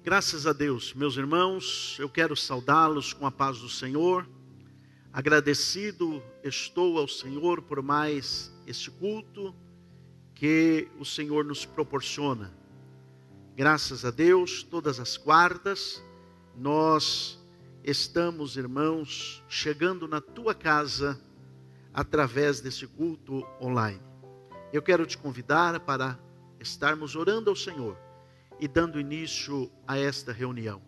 Graças a Deus, meus irmãos, eu quero saudá-los com a paz do Senhor. Agradecido estou ao Senhor por mais este culto que o Senhor nos proporciona. Graças a Deus, todas as quartas, nós estamos, irmãos, chegando na tua casa através desse culto online. Eu quero te convidar para estarmos orando ao Senhor e dando início a esta reunião.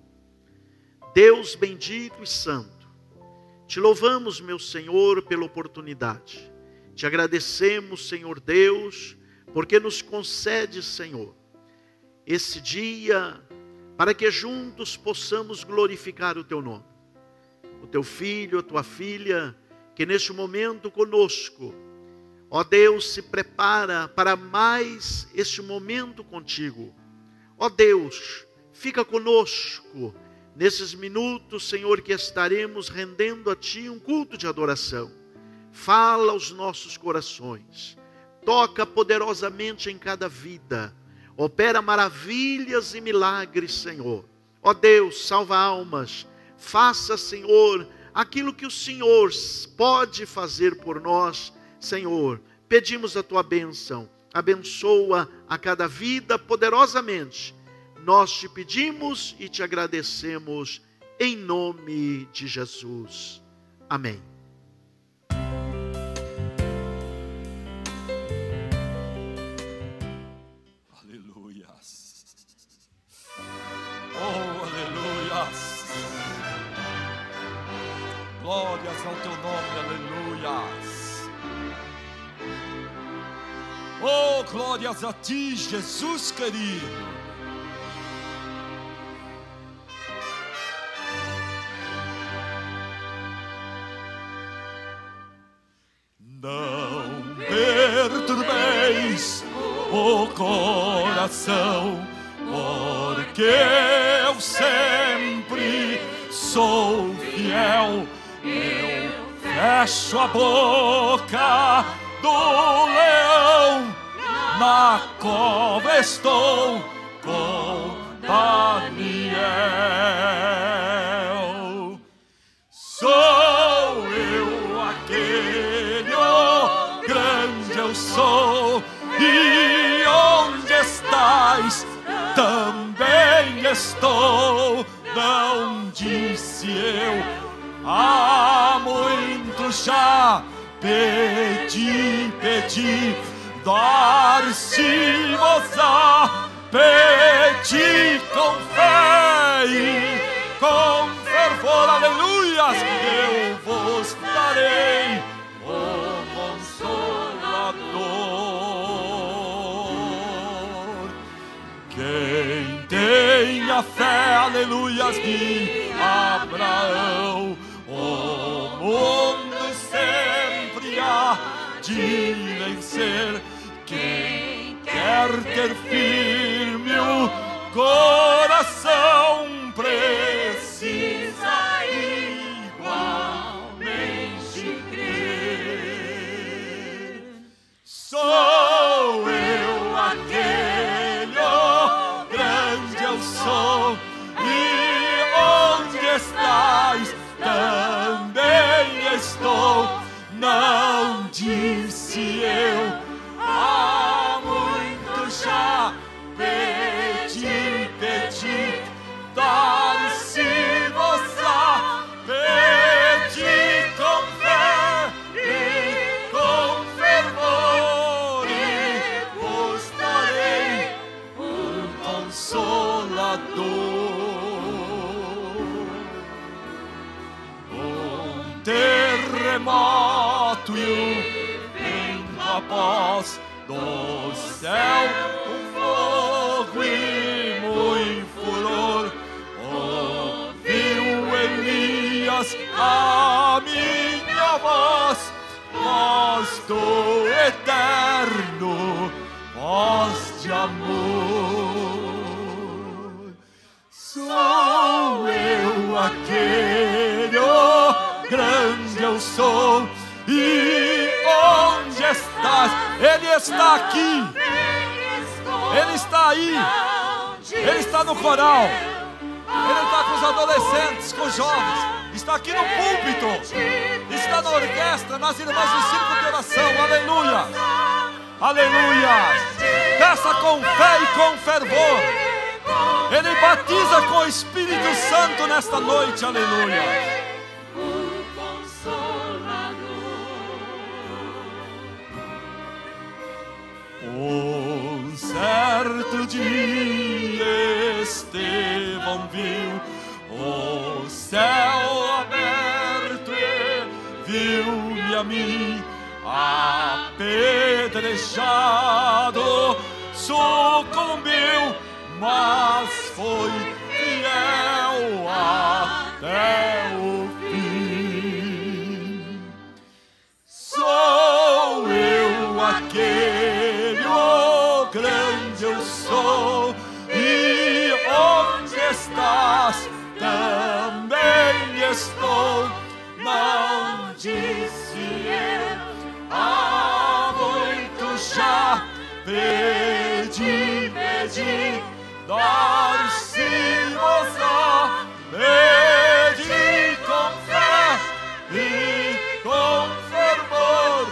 Deus bendito e santo, te louvamos, meu Senhor, pela oportunidade. Te agradecemos, Senhor Deus, porque nos concede, Senhor, esse dia para que juntos possamos glorificar o teu nome. O teu filho, a tua filha, que neste momento conosco, ó Deus, se prepara para mais este momento contigo. Ó Deus, fica conosco nesses minutos, Senhor, que estaremos rendendo a Ti um culto de adoração. Fala aos nossos corações, toca poderosamente em cada vida, opera maravilhas e milagres, Senhor. Ó Deus, salva almas, faça, Senhor, aquilo que o Senhor pode fazer por nós, Senhor. Pedimos a Tua bênção. Abençoa a cada vida poderosamente. Nós te pedimos e te agradecemos em nome de Jesus. Amém. Aleluias. Oh, aleluias. Glórias ao teu nome, aleluias. Oh, glórias a ti, Jesus querido. Não perturbeis o coração, porque eu sempre sou fiel. Eu fecho a boca do leão, na cova estou com Daniel. Sou eu aquele, oh, grande eu sou, e onde estás também estou. Não disse eu, há muito já pedi, dar-se-vos-á. Pedi com fé e com fervor, aleluias, eu vos darei o Consolador. Quem tem a fé, aleluias, de Abraão, o mundo sempre há de vencer. Quem quer ter firme o coração precisa igualmente crer. Sou eu aquele, oh, grande eu sou, e onde estás também estou. Não disse eu, há muito já pedi, dar-se-vos-á. Pedi com fé e com fervor, e vos darei um Consolador. Um terremoto e um vento após, do céu um fogo e muito furor. Ouviu Elias a minha voz do eterno, voz de amor. Sou eu aquele, oh, grande eu sou, e onde estás? Ele está aqui, Ele está aí, Ele está no coral. adolescentes, com os jovens. Está aqui no púlpito. Está na orquestra, nas irmãs do círculo de oração. Aleluia. Aleluia. Peça com fé e com fervor. Ele batiza com o Espírito Santo nesta noite. Aleluia. Um certo dia Estevão viu o céu aberto e viu-me a mim apedrejado, sucumbiu, mas foi fiel até o fim. Sou eu aquele, o grande eu sou, e onde estás também estou. Não disse eu há muito já, pedi, dar-se-vos-á, pedi com fé e com fervor,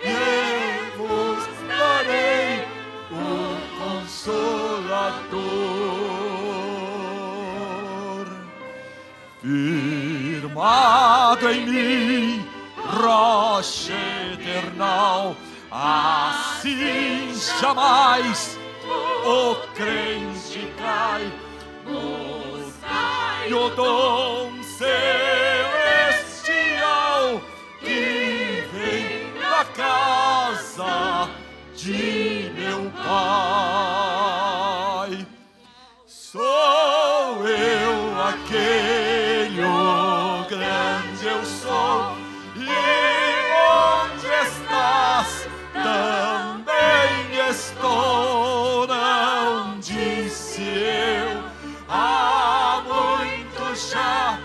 e vos darei o Consolador. Firmado em mim, rocha eternal, assim jamais o crente cai. E o dom celestial que vem da casa de meu Pai. Sou eu aquele, o grande eu sou, e onde estás também estou. Não disse eu há muito já,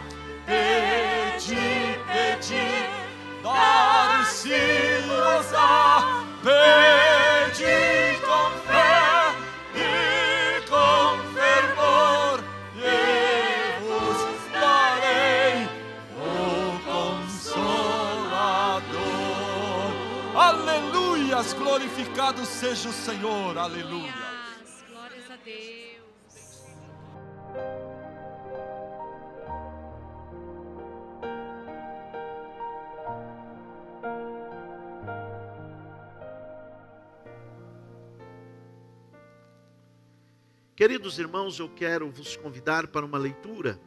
pedi, dar-se-vos-á, pedi com fé e com fervor, e vos darei o Consolador. Aleluias, glorificado seja o Senhor, aleluia. Glórias a Deus. Queridos irmãos, eu quero vos convidar para uma leitura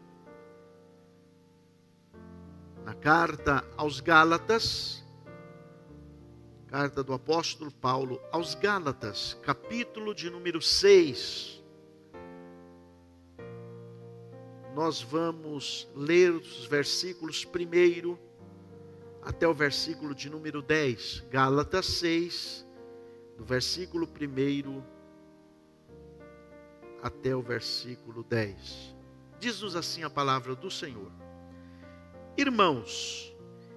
na carta aos Gálatas, carta do apóstolo Paulo aos Gálatas, capítulo de número 6. Nós vamos ler os versículos 1 até o versículo de número 10. Gálatas 6, do versículo 1 até o versículo 10. Diz-nos assim a palavra do Senhor: Irmãos,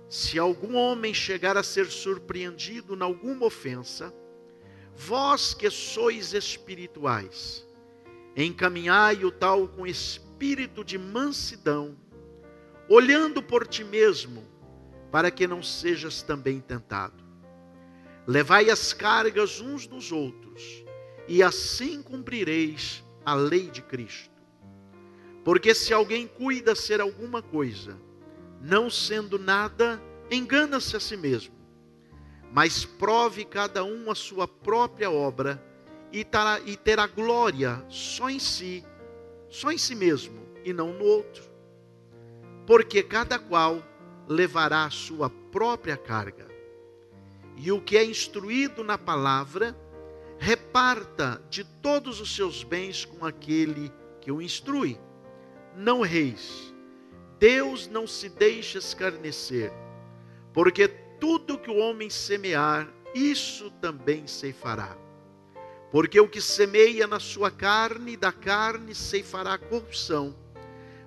se algum homem chegar a ser surpreendido em alguma ofensa, vós que sois espirituais, encaminhai o tal com espírito de mansidão, olhando por ti mesmo, para que não sejas também tentado. Levai as cargas uns dos outros, e assim cumprireis a lei de Cristo. Porque se alguém cuida ser alguma coisa, não sendo nada, engana-se a si mesmo. Mas prove cada um a sua própria obra, e terá glória só em si mesmo, e não no outro. Porque cada qual levará a sua própria carga. E o que é instruído na palavra, reparta de todos os seus bens com aquele que o instrui. Não reis, Deus não se deixa escarnecer, porque tudo que o homem semear, isso também ceifará. Porque o que semeia na sua carne, da carne ceifará corrupção,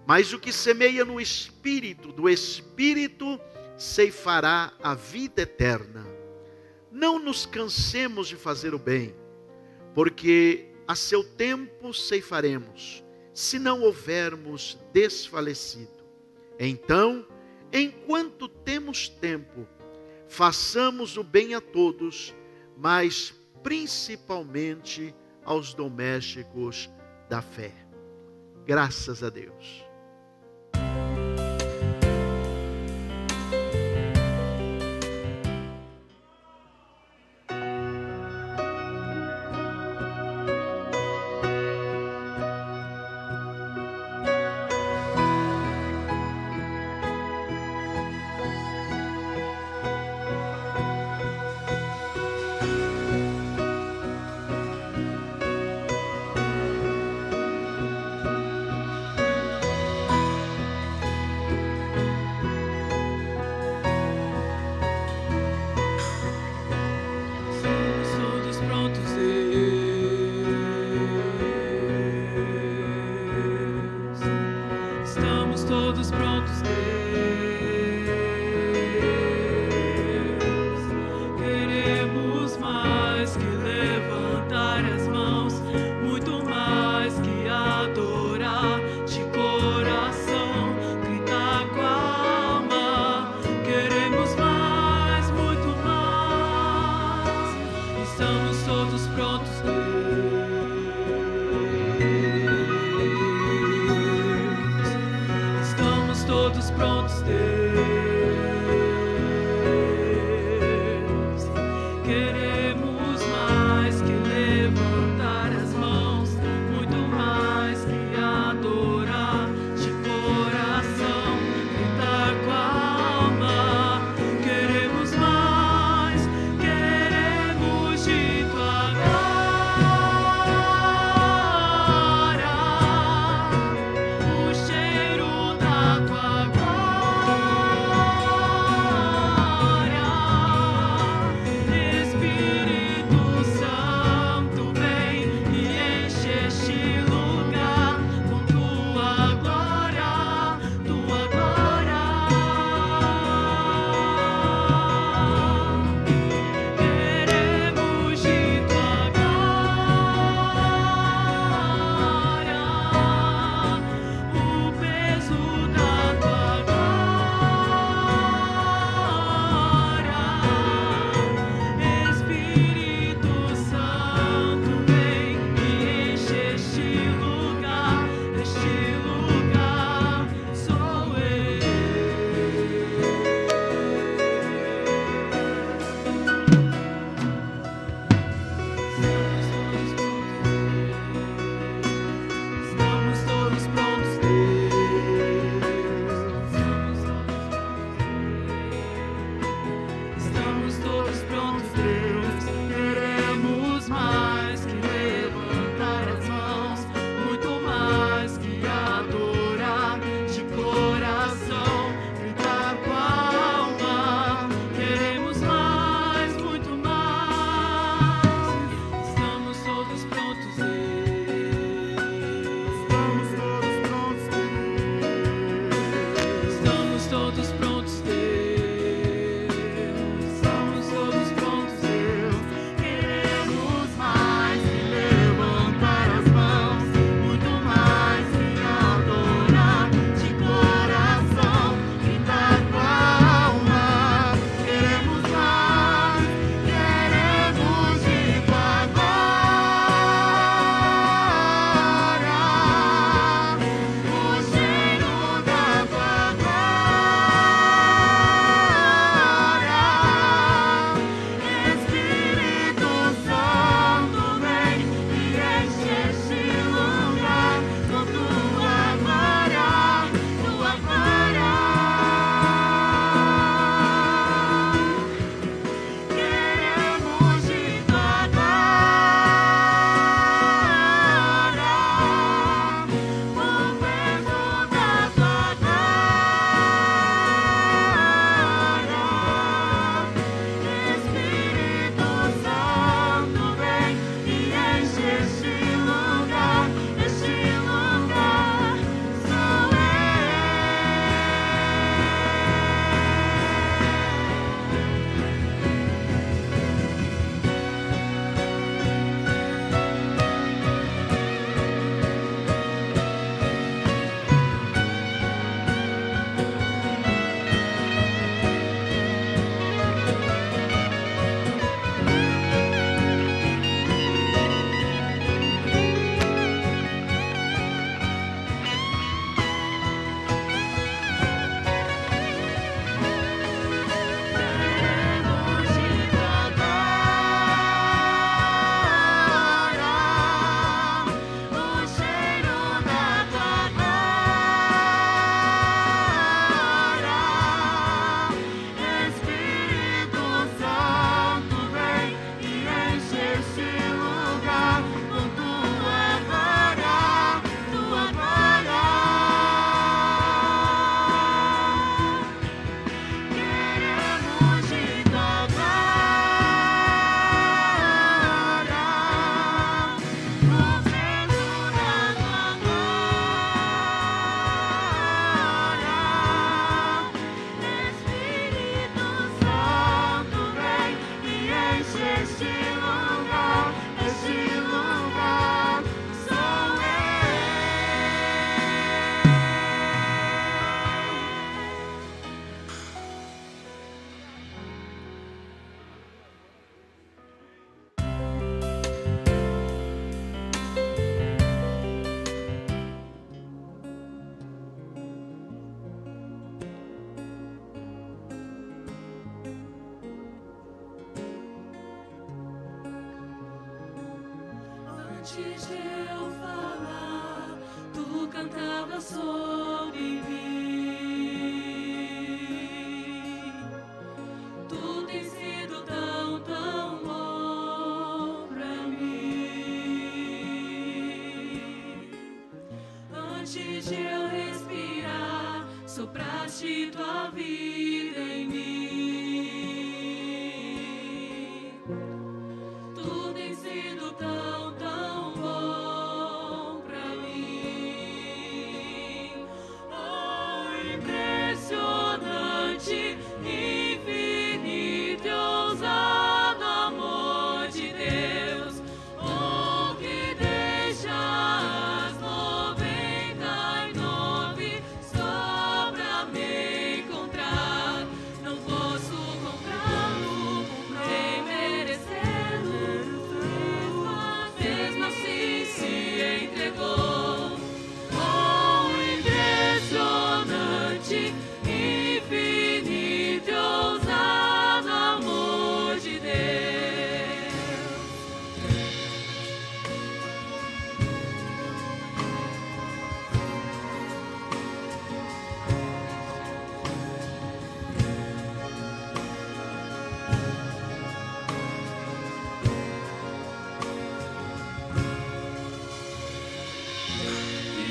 mas o que semeia no Espírito, do Espírito ceifará a vida eterna. Não nos cansemos de fazer o bem, porque a seu tempo ceifaremos, se não houvermos desfalecido. Então, enquanto temos tempo, façamos o bem a todos, mas principalmente aos domésticos da fé. Graças a Deus. Todos prontos, Deus. Queremos mais que levantar as mãos, muito mais que adorar de coração, gritar com a alma. Queremos mais, muito mais. Estamos todos prontos, Deus. Todos prontos, Deus. Queremos mais que levantar as mãos, muito mais que adorar de coração, gritar com a alma. Queremos mais, queremos de tua glória, o cheiro da tua glória. Antes de eu falar, tu cantava sobre mim. Tu tens sido tão, tão bom pra mim. Antes de eu respirar, sopraste tua vida em mim. Tu tens sido tão, tão bom pra mim. Oh, impressionante, infinito e ousado amor de Deus. Oh, que deixa as 99 só pra me encontrar. Não posso comprá-lo, nem merecê-lo, mesmo assim se entregou. Oh, impressionante, infinito e ousado amor de Deus.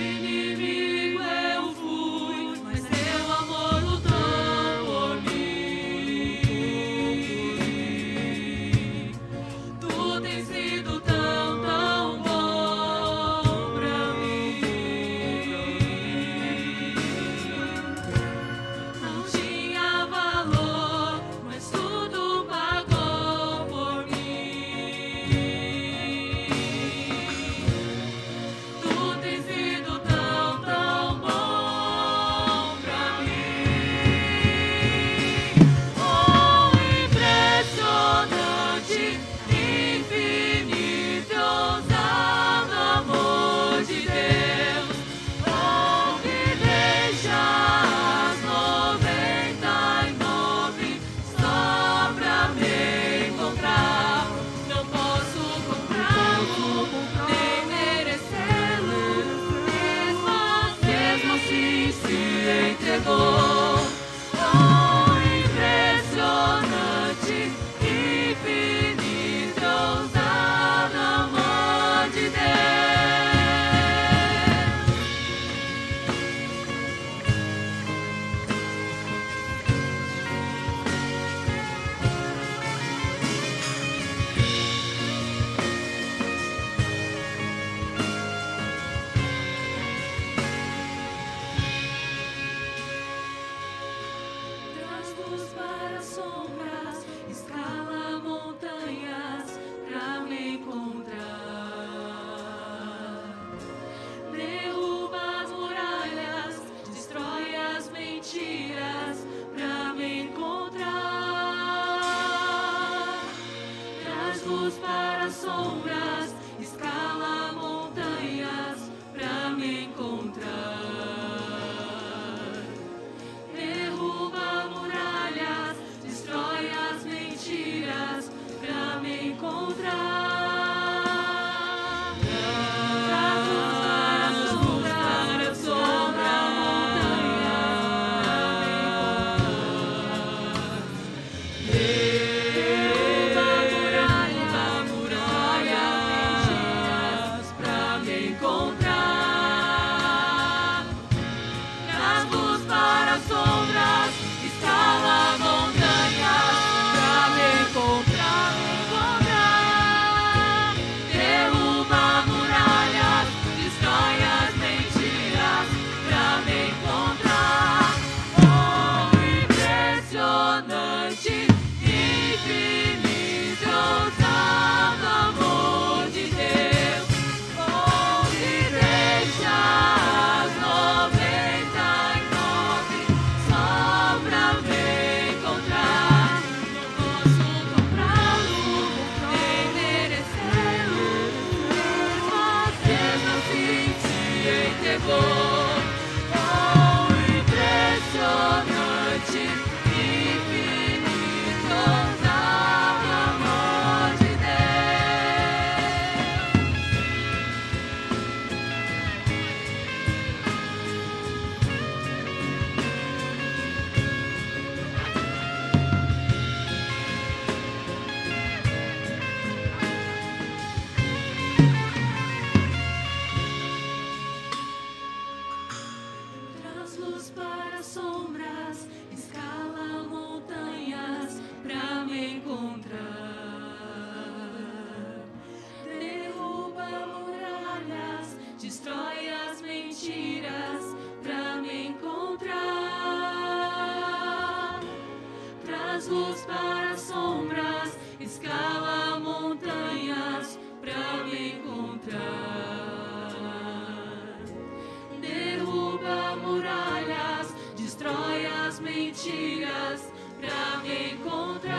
Inimigo eu fui, mas teu amor lutou por mim. Tu tens sido tão, tão bom pra mim. Não tinha valor, mas tudo pagou por mim. Tu tens sido tão, tão bom pra mim. Oh, impressionante, infinito e ousado amor de Deus. Oh, que deixa as 99 só pra me encontrar. Não posso comprá-lo, nem merecê-lo, mesmo assim se entregou. Oh, impressionante, infinito e ousado amor de Deus. Traz luz para sombras, escala montanhas pra me encontrar. Derruba as muralhas, destrói as mentiras pra me encontrar. Traz luz para sombras, escala montanhas pra me encontrar. Derruba muralhas, destrói as mentiras pra me encontrar. Traz luz para sombra, montanha. Derruba muralha luz para sombras, escala montanhas pra me encontrar. Derruba muralhas, destrói as mentiras pra me encontrar.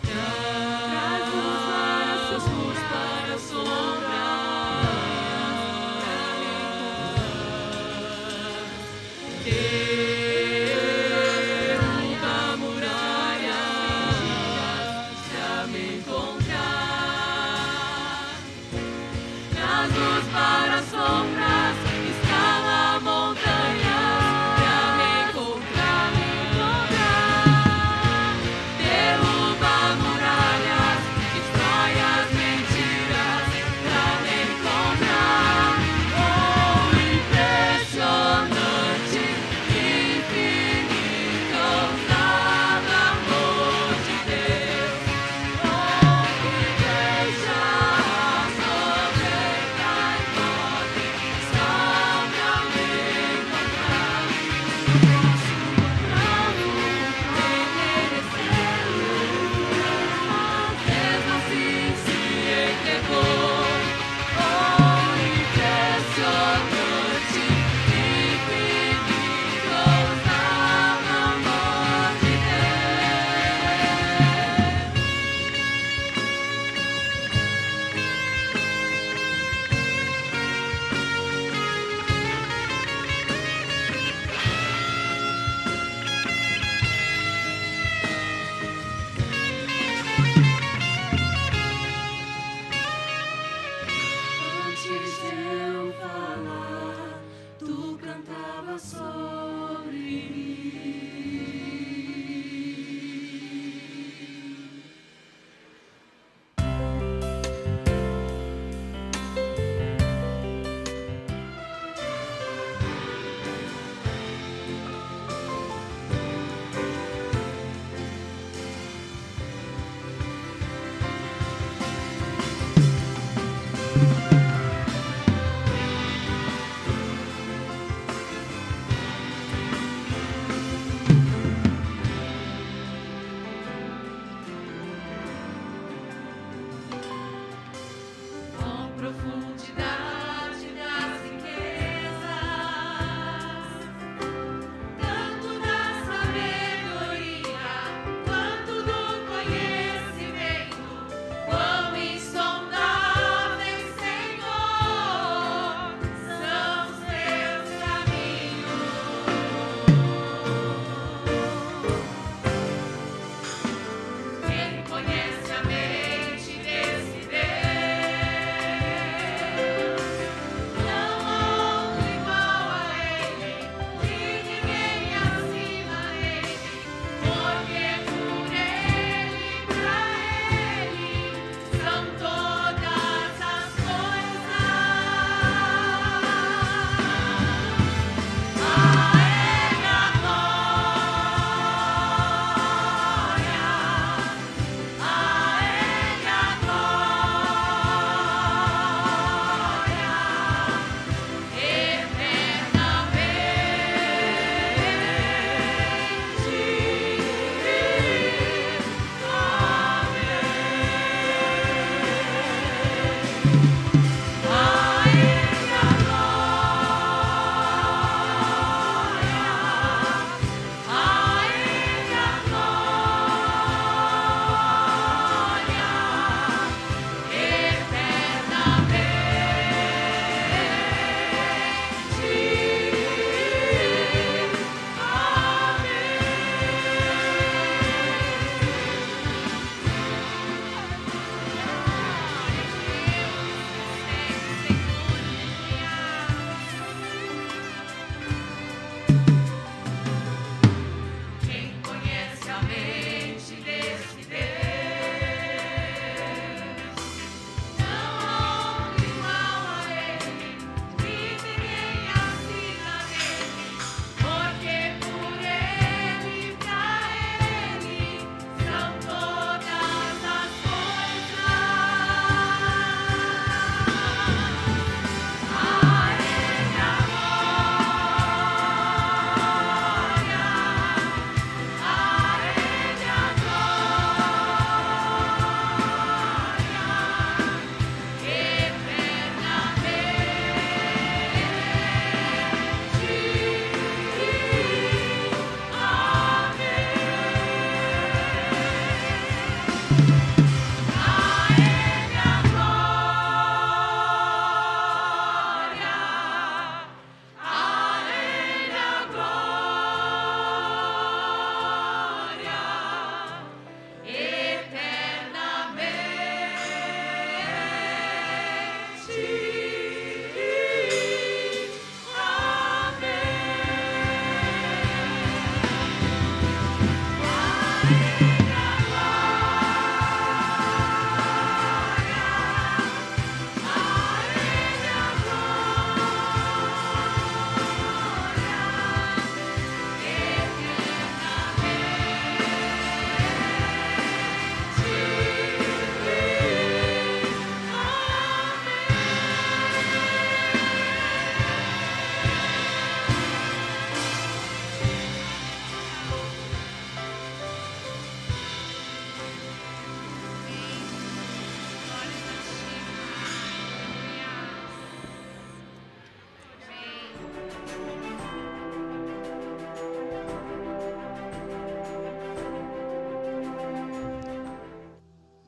Traz luz para sombras, pra me encontrar. Derruba muralhas,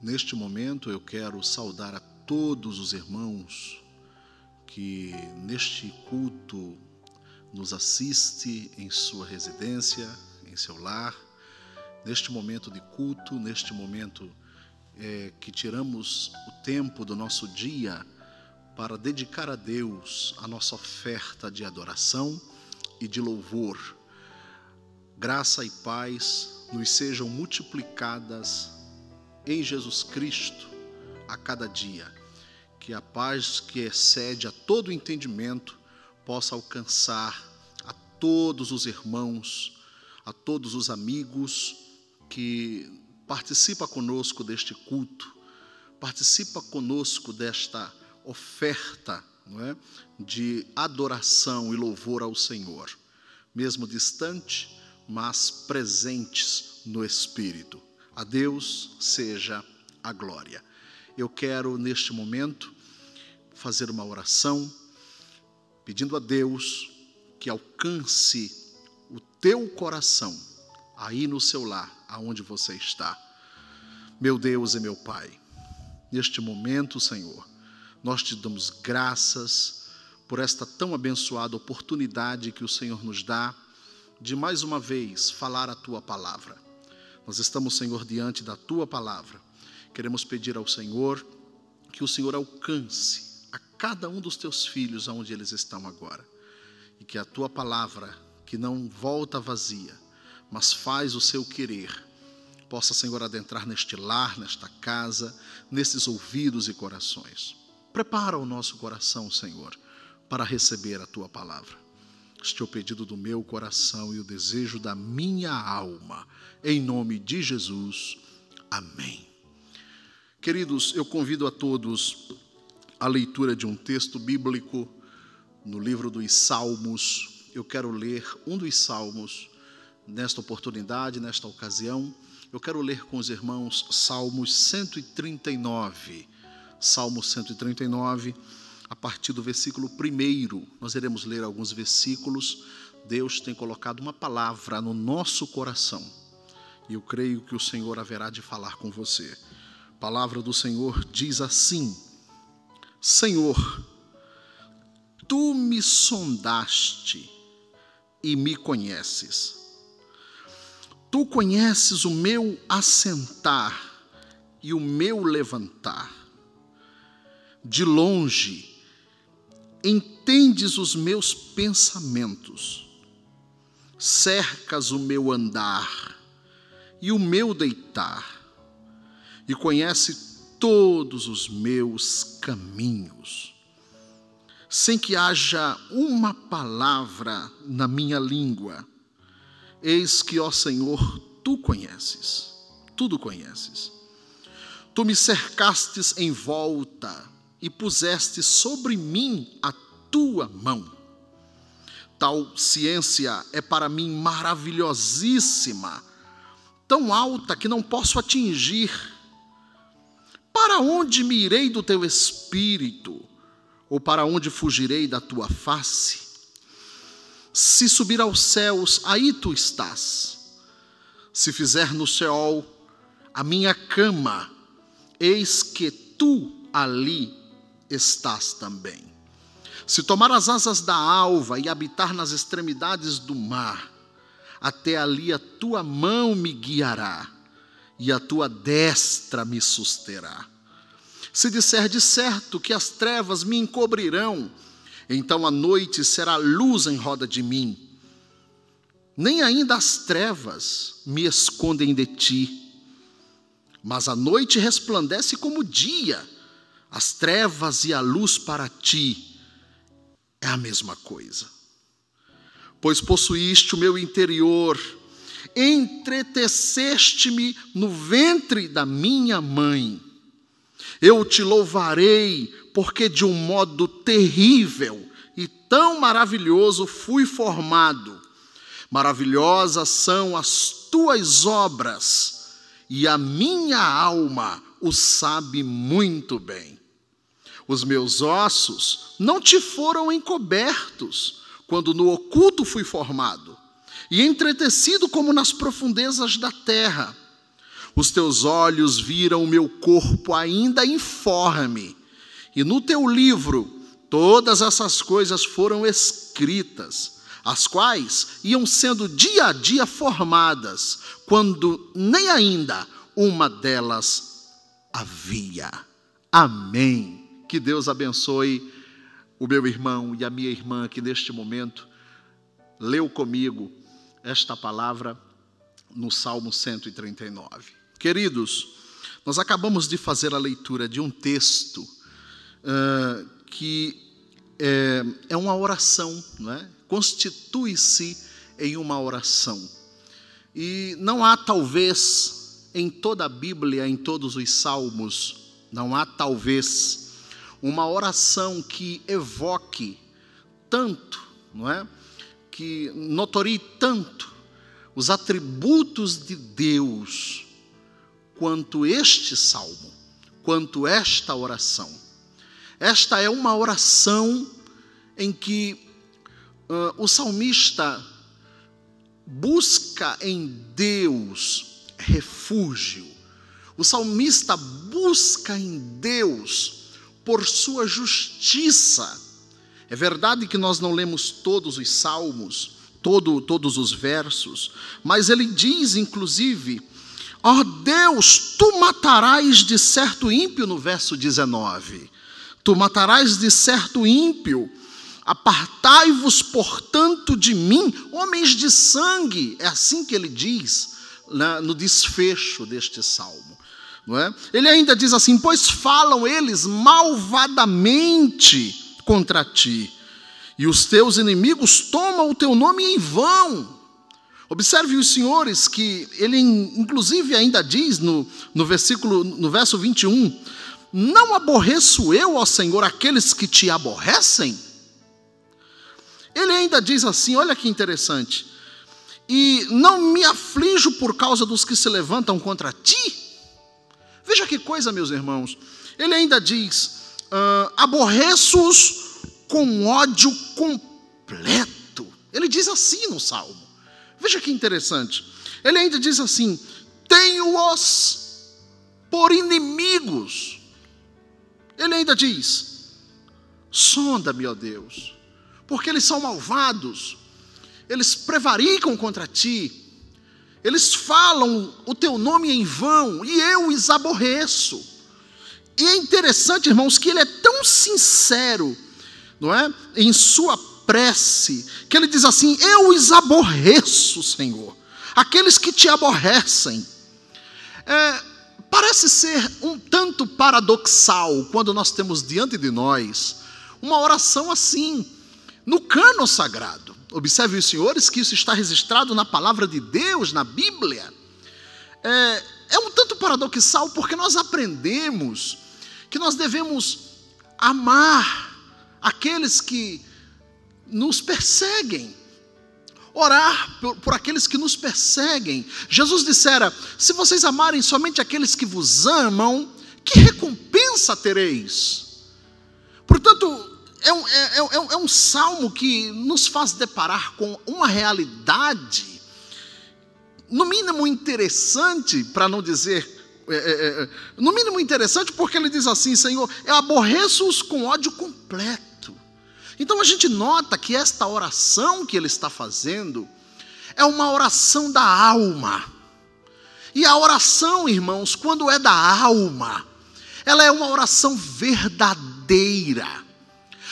Neste momento eu quero saudar a todos os irmãos que neste culto nos assiste em sua residência, em seu lar, neste momento de culto, neste momento que tiramos o tempo do nosso dia para dedicar a Deus a nossa oferta de adoração e de louvor. Graça e paz nos sejam multiplicadas em Jesus Cristo a cada dia. Que a paz que excede a todo entendimento possa alcançar a todos os irmãos, a todos os amigos que participa conosco deste culto, participa conosco desta oferta, não é? De adoração e louvor ao Senhor, mesmo distante, mas presentes no Espírito. A Deus seja a glória. Eu quero neste momento fazer uma oração, pedindo a Deus que alcance o teu coração aí no seu lar, aonde você está. Meu Deus e meu Pai, neste momento, Senhor, nós te damos graças por esta tão abençoada oportunidade que o Senhor nos dá de mais uma vez falar a tua palavra. Nós estamos, Senhor, diante da tua palavra. Queremos pedir ao Senhor que o Senhor alcance a cada um dos teus filhos aonde eles estão agora. E que a tua palavra, que não volta vazia, mas faz o seu querer, possa, Senhor, adentrar neste lar, nesta casa, nesses ouvidos e corações. Prepara o nosso coração, Senhor, para receber a tua palavra. Este é o pedido do meu coração e o desejo da minha alma. Em nome de Jesus. Amém. Queridos, eu convido a todos a leitura de um texto bíblico no livro dos Salmos. Eu quero ler um dos Salmos nesta oportunidade, nesta ocasião. Eu quero ler com os irmãos Salmos 139. Salmo 139, a partir do versículo 1. Nós iremos ler alguns versículos. Deus tem colocado uma palavra no nosso coração. E eu creio que o Senhor haverá de falar com você. A palavra do Senhor diz assim: Senhor, tu me sondaste e me conheces. Tu conheces o meu assentar e o meu levantar. De longe, entendes os meus pensamentos, cercas o meu andar e o meu deitar, e conhece todos os meus caminhos. Sem que haja uma palavra na minha língua, eis que, ó Senhor, tu conheces, tudo conheces. Tu me cercastes em volta e puseste sobre mim a tua mão. Tal ciência é para mim maravilhosíssima, tão alta que não posso atingir. Para onde me irei do teu espírito? Ou para onde fugirei da tua face? Se subir aos céus, aí tu estás. Se fizer no Seol a minha cama, eis que tu ali estás também. Se tomar as asas da alva e habitar nas extremidades do mar, até ali a tua mão me guiará e a tua destra me susterá. Se disser de certo que as trevas me encobrirão, então a noite será luz em roda de mim. Nem ainda as trevas me escondem de ti, mas a noite resplandece como o dia. As trevas e a luz para ti é a mesma coisa. Pois possuíste o meu interior, entreteceste-me no ventre da minha mãe. Eu te louvarei, porque de um modo terrível e tão maravilhoso fui formado. Maravilhosas são as tuas obras, e a minha alma o sabe muito bem. Os meus ossos não te foram encobertos, quando no oculto fui formado, e entretecido como nas profundezas da terra. Os teus olhos viram o meu corpo ainda informe, e no teu livro todas essas coisas foram escritas, as quais iam sendo dia a dia formadas, quando nem ainda uma delas havia. Amém. Que Deus abençoe o meu irmão e a minha irmã que neste momento leu comigo esta palavra no Salmo 139. Queridos, nós acabamos de fazer a leitura de um texto que é uma oração, não é? Constitui-se em uma oração. E não há talvez em toda a Bíblia, em todos os salmos, não há talvez uma oração que evoque tanto, não é? Que notorie tanto os atributos de Deus quanto este salmo, quanto esta oração. Esta é uma oração em que o salmista busca em Deus refúgio. O salmista busca em Deus por sua justiça. É verdade que nós não lemos todos os salmos, todos os versos, mas ele diz inclusive: ó Deus, tu matarás de certo ímpio, no verso 19. Tu matarás de certo ímpio. Apartai-vos, portanto, de mim, homens de sangue. É assim que ele diz no desfecho deste salmo, não é? Ele ainda diz assim: pois falam eles malvadamente contra ti, e os teus inimigos tomam o teu nome em vão. Observe os senhores que ele inclusive ainda diz no verso 21, não aborreço eu, ó Senhor, aqueles que te aborrecem? Ele ainda diz assim, olha que interessante, e não me aflijo por causa dos que se levantam contra ti. Veja que coisa, meus irmãos. Ele ainda diz, aborreço-os com ódio completo. Ele diz assim no Salmo. Veja que interessante. Ele ainda diz assim, tenho-os por inimigos. Ele ainda diz, sonda-me, ó Deus, porque eles são malvados, eles prevaricam contra ti, eles falam o teu nome em vão, e eu os aborreço. E é interessante, irmãos, que ele é tão sincero, não é? Em sua prece, que ele diz assim, eu os aborreço, Senhor, aqueles que te aborrecem. Parece ser um tanto paradoxal, quando nós temos diante de nós uma oração assim, no cânon sagrado. Observe os senhores que isso está registrado na palavra de Deus, na Bíblia. É um tanto paradoxal, porque nós aprendemos que nós devemos amar aqueles que nos perseguem, orar por aqueles que nos perseguem. Jesus dissera, se vocês amarem somente aqueles que vos amam, que recompensa tereis? Portanto, é um salmo que nos faz deparar com uma realidade, no mínimo interessante, para não dizer, no mínimo interessante, porque ele diz assim, Senhor, eu aborreço-os com ódio completo. Então a gente nota que esta oração que ele está fazendo é uma oração da alma. E a oração, irmãos, quando é da alma, ela é uma oração verdadeira.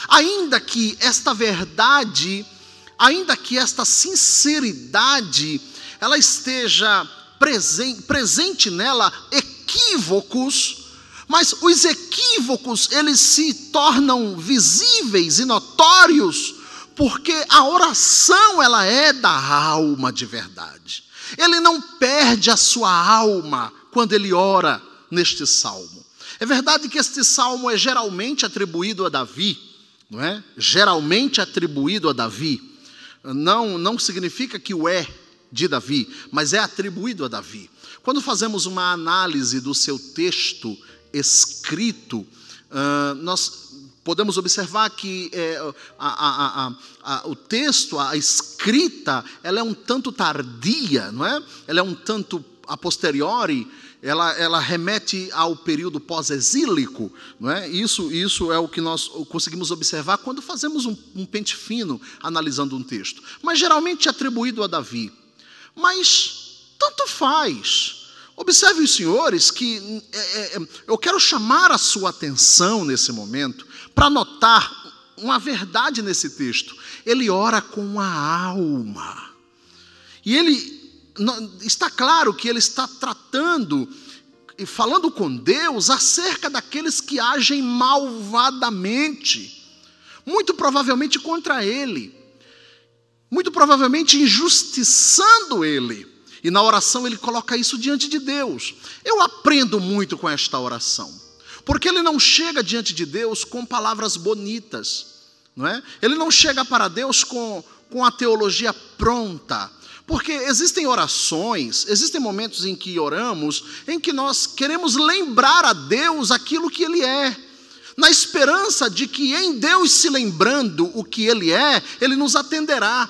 Ainda que esta verdade, ainda que esta sinceridade, ela esteja presente nela equívocos, mas os equívocos, eles se tornam visíveis e notórios, porque a oração, ela é da alma de verdade. Ele não perde a sua alma quando ele ora neste salmo. É verdade que este salmo é geralmente atribuído a Davi, não é? Geralmente atribuído a Davi. Não significa que o é de Davi, mas é atribuído a Davi. Quando fazemos uma análise do seu texto escrito, nós podemos observar que o texto, a escrita, ela é um tanto tardia, não é? Ela é um tanto a posteriori, ela remete ao período pós-exílico, não é? Isso é o que nós conseguimos observar quando fazemos um pente fino analisando um texto. Mas geralmente é atribuído a Davi. Mas tanto faz. Observe os senhores que eu quero chamar a sua atenção nesse momento para notar uma verdade nesse texto. Ele ora com a alma. E está claro que ele está tratando e falando com Deus acerca daqueles que agem malvadamente, muito provavelmente contra ele, muito provavelmente injustiçando ele. E na oração ele coloca isso diante de Deus. Eu aprendo muito com esta oração, porque ele não chega diante de Deus com palavras bonitas, não é? Ele não chega para Deus com a teologia pronta. Porque existem orações, existem momentos em que oramos, em que nós queremos lembrar a Deus aquilo que Ele é, na esperança de que em Deus se lembrando o que Ele é, Ele nos atenderá.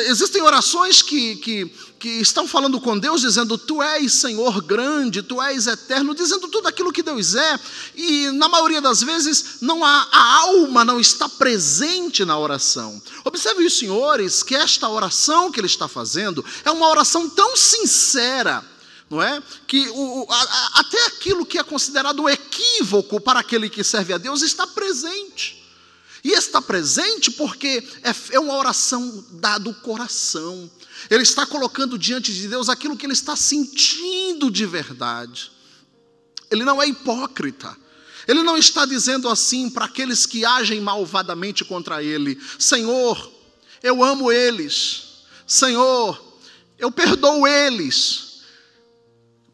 Existem orações que estão falando com Deus, dizendo: Tu és Senhor grande, Tu és eterno, dizendo tudo aquilo que Deus é, e na maioria das vezes a alma não está presente na oração. Observe os senhores que esta oração que ele está fazendo é uma oração tão sincera, não é? Que até aquilo que é considerado um equívoco para aquele que serve a Deus está presente. E está presente porque é uma oração do coração. Ele está colocando diante de Deus aquilo que ele está sentindo de verdade. Ele não é hipócrita. Ele não está dizendo assim para aqueles que agem malvadamente contra ele: Senhor, eu amo eles. Senhor, eu perdoo eles.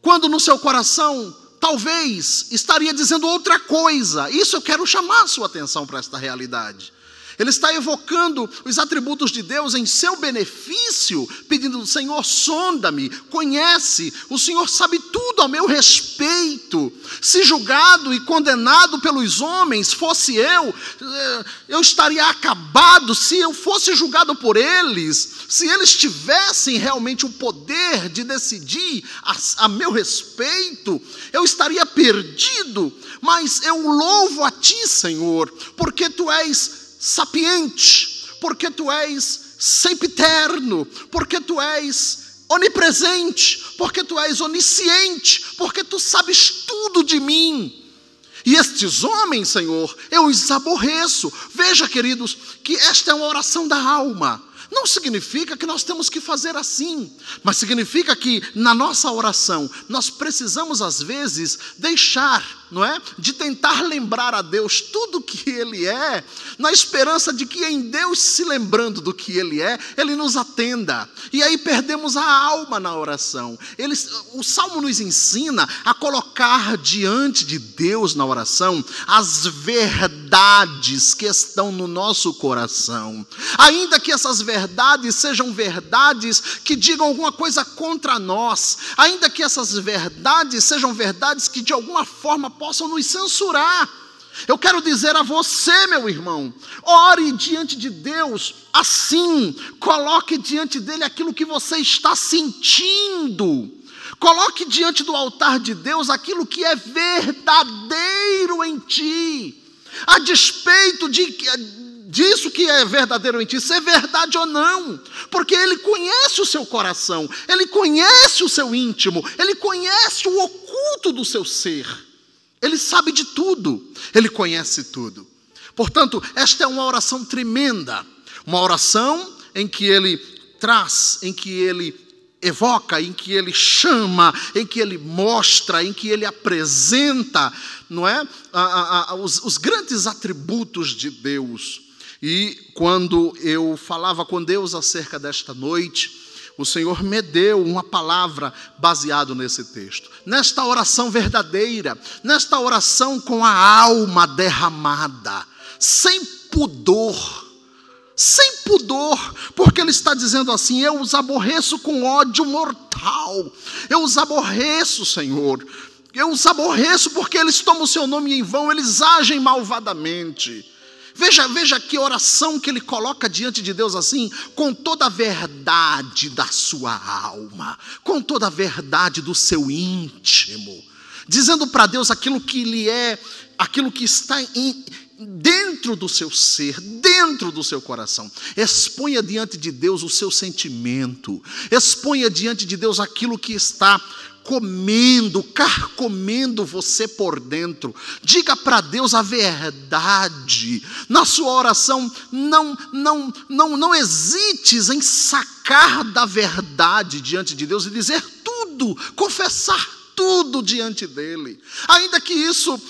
Quando no seu coração talvez estaria dizendo outra coisa. Isso eu quero chamar a sua atenção para esta realidade. Ele está evocando os atributos de Deus em seu benefício, pedindo: Senhor, sonda-me, conhece, o Senhor sabe tudo a meu respeito. Se julgado e condenado pelos homens fosse eu estaria acabado. Se eu fosse julgado por eles, se eles tivessem realmente o poder de decidir a meu respeito, eu estaria perdido. Mas eu louvo a Ti, Senhor, porque Tu és sapiente, porque Tu és sempiterno, porque Tu és onipresente, porque Tu és onisciente, porque Tu sabes tudo de mim. E estes homens, Senhor, eu os aborreço. Veja, queridos, que esta é uma oração da alma. Não significa que nós temos que fazer assim, mas significa que na nossa oração nós precisamos às vezes deixar, não é? De tentar lembrar a Deus tudo o que Ele é, na esperança de que em Deus, se lembrando do que Ele é, Ele nos atenda. E aí perdemos a alma na oração. O Salmo nos ensina a colocar diante de Deus na oração as verdades que estão no nosso coração. Ainda que essas verdades sejam verdades que digam alguma coisa contra nós, ainda que essas verdades sejam verdades que de alguma forma possam nos censurar, eu quero dizer a você, meu irmão, ore diante de Deus assim, coloque diante dele aquilo que você está sentindo, coloque diante do altar de Deus aquilo que é verdadeiro em ti, a despeito disso que é verdadeiro em ti, ser verdade ou não, porque Ele conhece o seu coração, Ele conhece o seu íntimo, Ele conhece o oculto do seu ser, Ele sabe de tudo, Ele conhece tudo. Portanto, esta é uma oração tremenda, uma oração em que Ele traz, em que Ele evoca, em que Ele chama, em que Ele mostra, em que Ele apresenta, não é? Os grandes atributos de Deus. E quando eu falava com Deus acerca desta noite, o Senhor me deu uma palavra baseado nesse texto. Nesta oração verdadeira, nesta oração com a alma derramada, sem pudor, porque Ele está dizendo assim: eu os aborreço com ódio mortal, eu os aborreço, Senhor, eu os aborreço porque eles tomam o seu nome em vão, eles agem malvadamente. Veja que oração que ele coloca diante de Deus assim, com toda a verdade da sua alma, com toda a verdade do seu íntimo, dizendo para Deus aquilo que lhe é, aquilo que está dentro do seu ser, dentro do seu coração. Exponha diante de Deus o seu sentimento, exponha diante de Deus aquilo que está carcomendo você por dentro. Diga para Deus a verdade. Na sua oração, não hesites em sacar da verdade diante de Deus e dizer tudo, confessar tudo diante dele, ainda que isso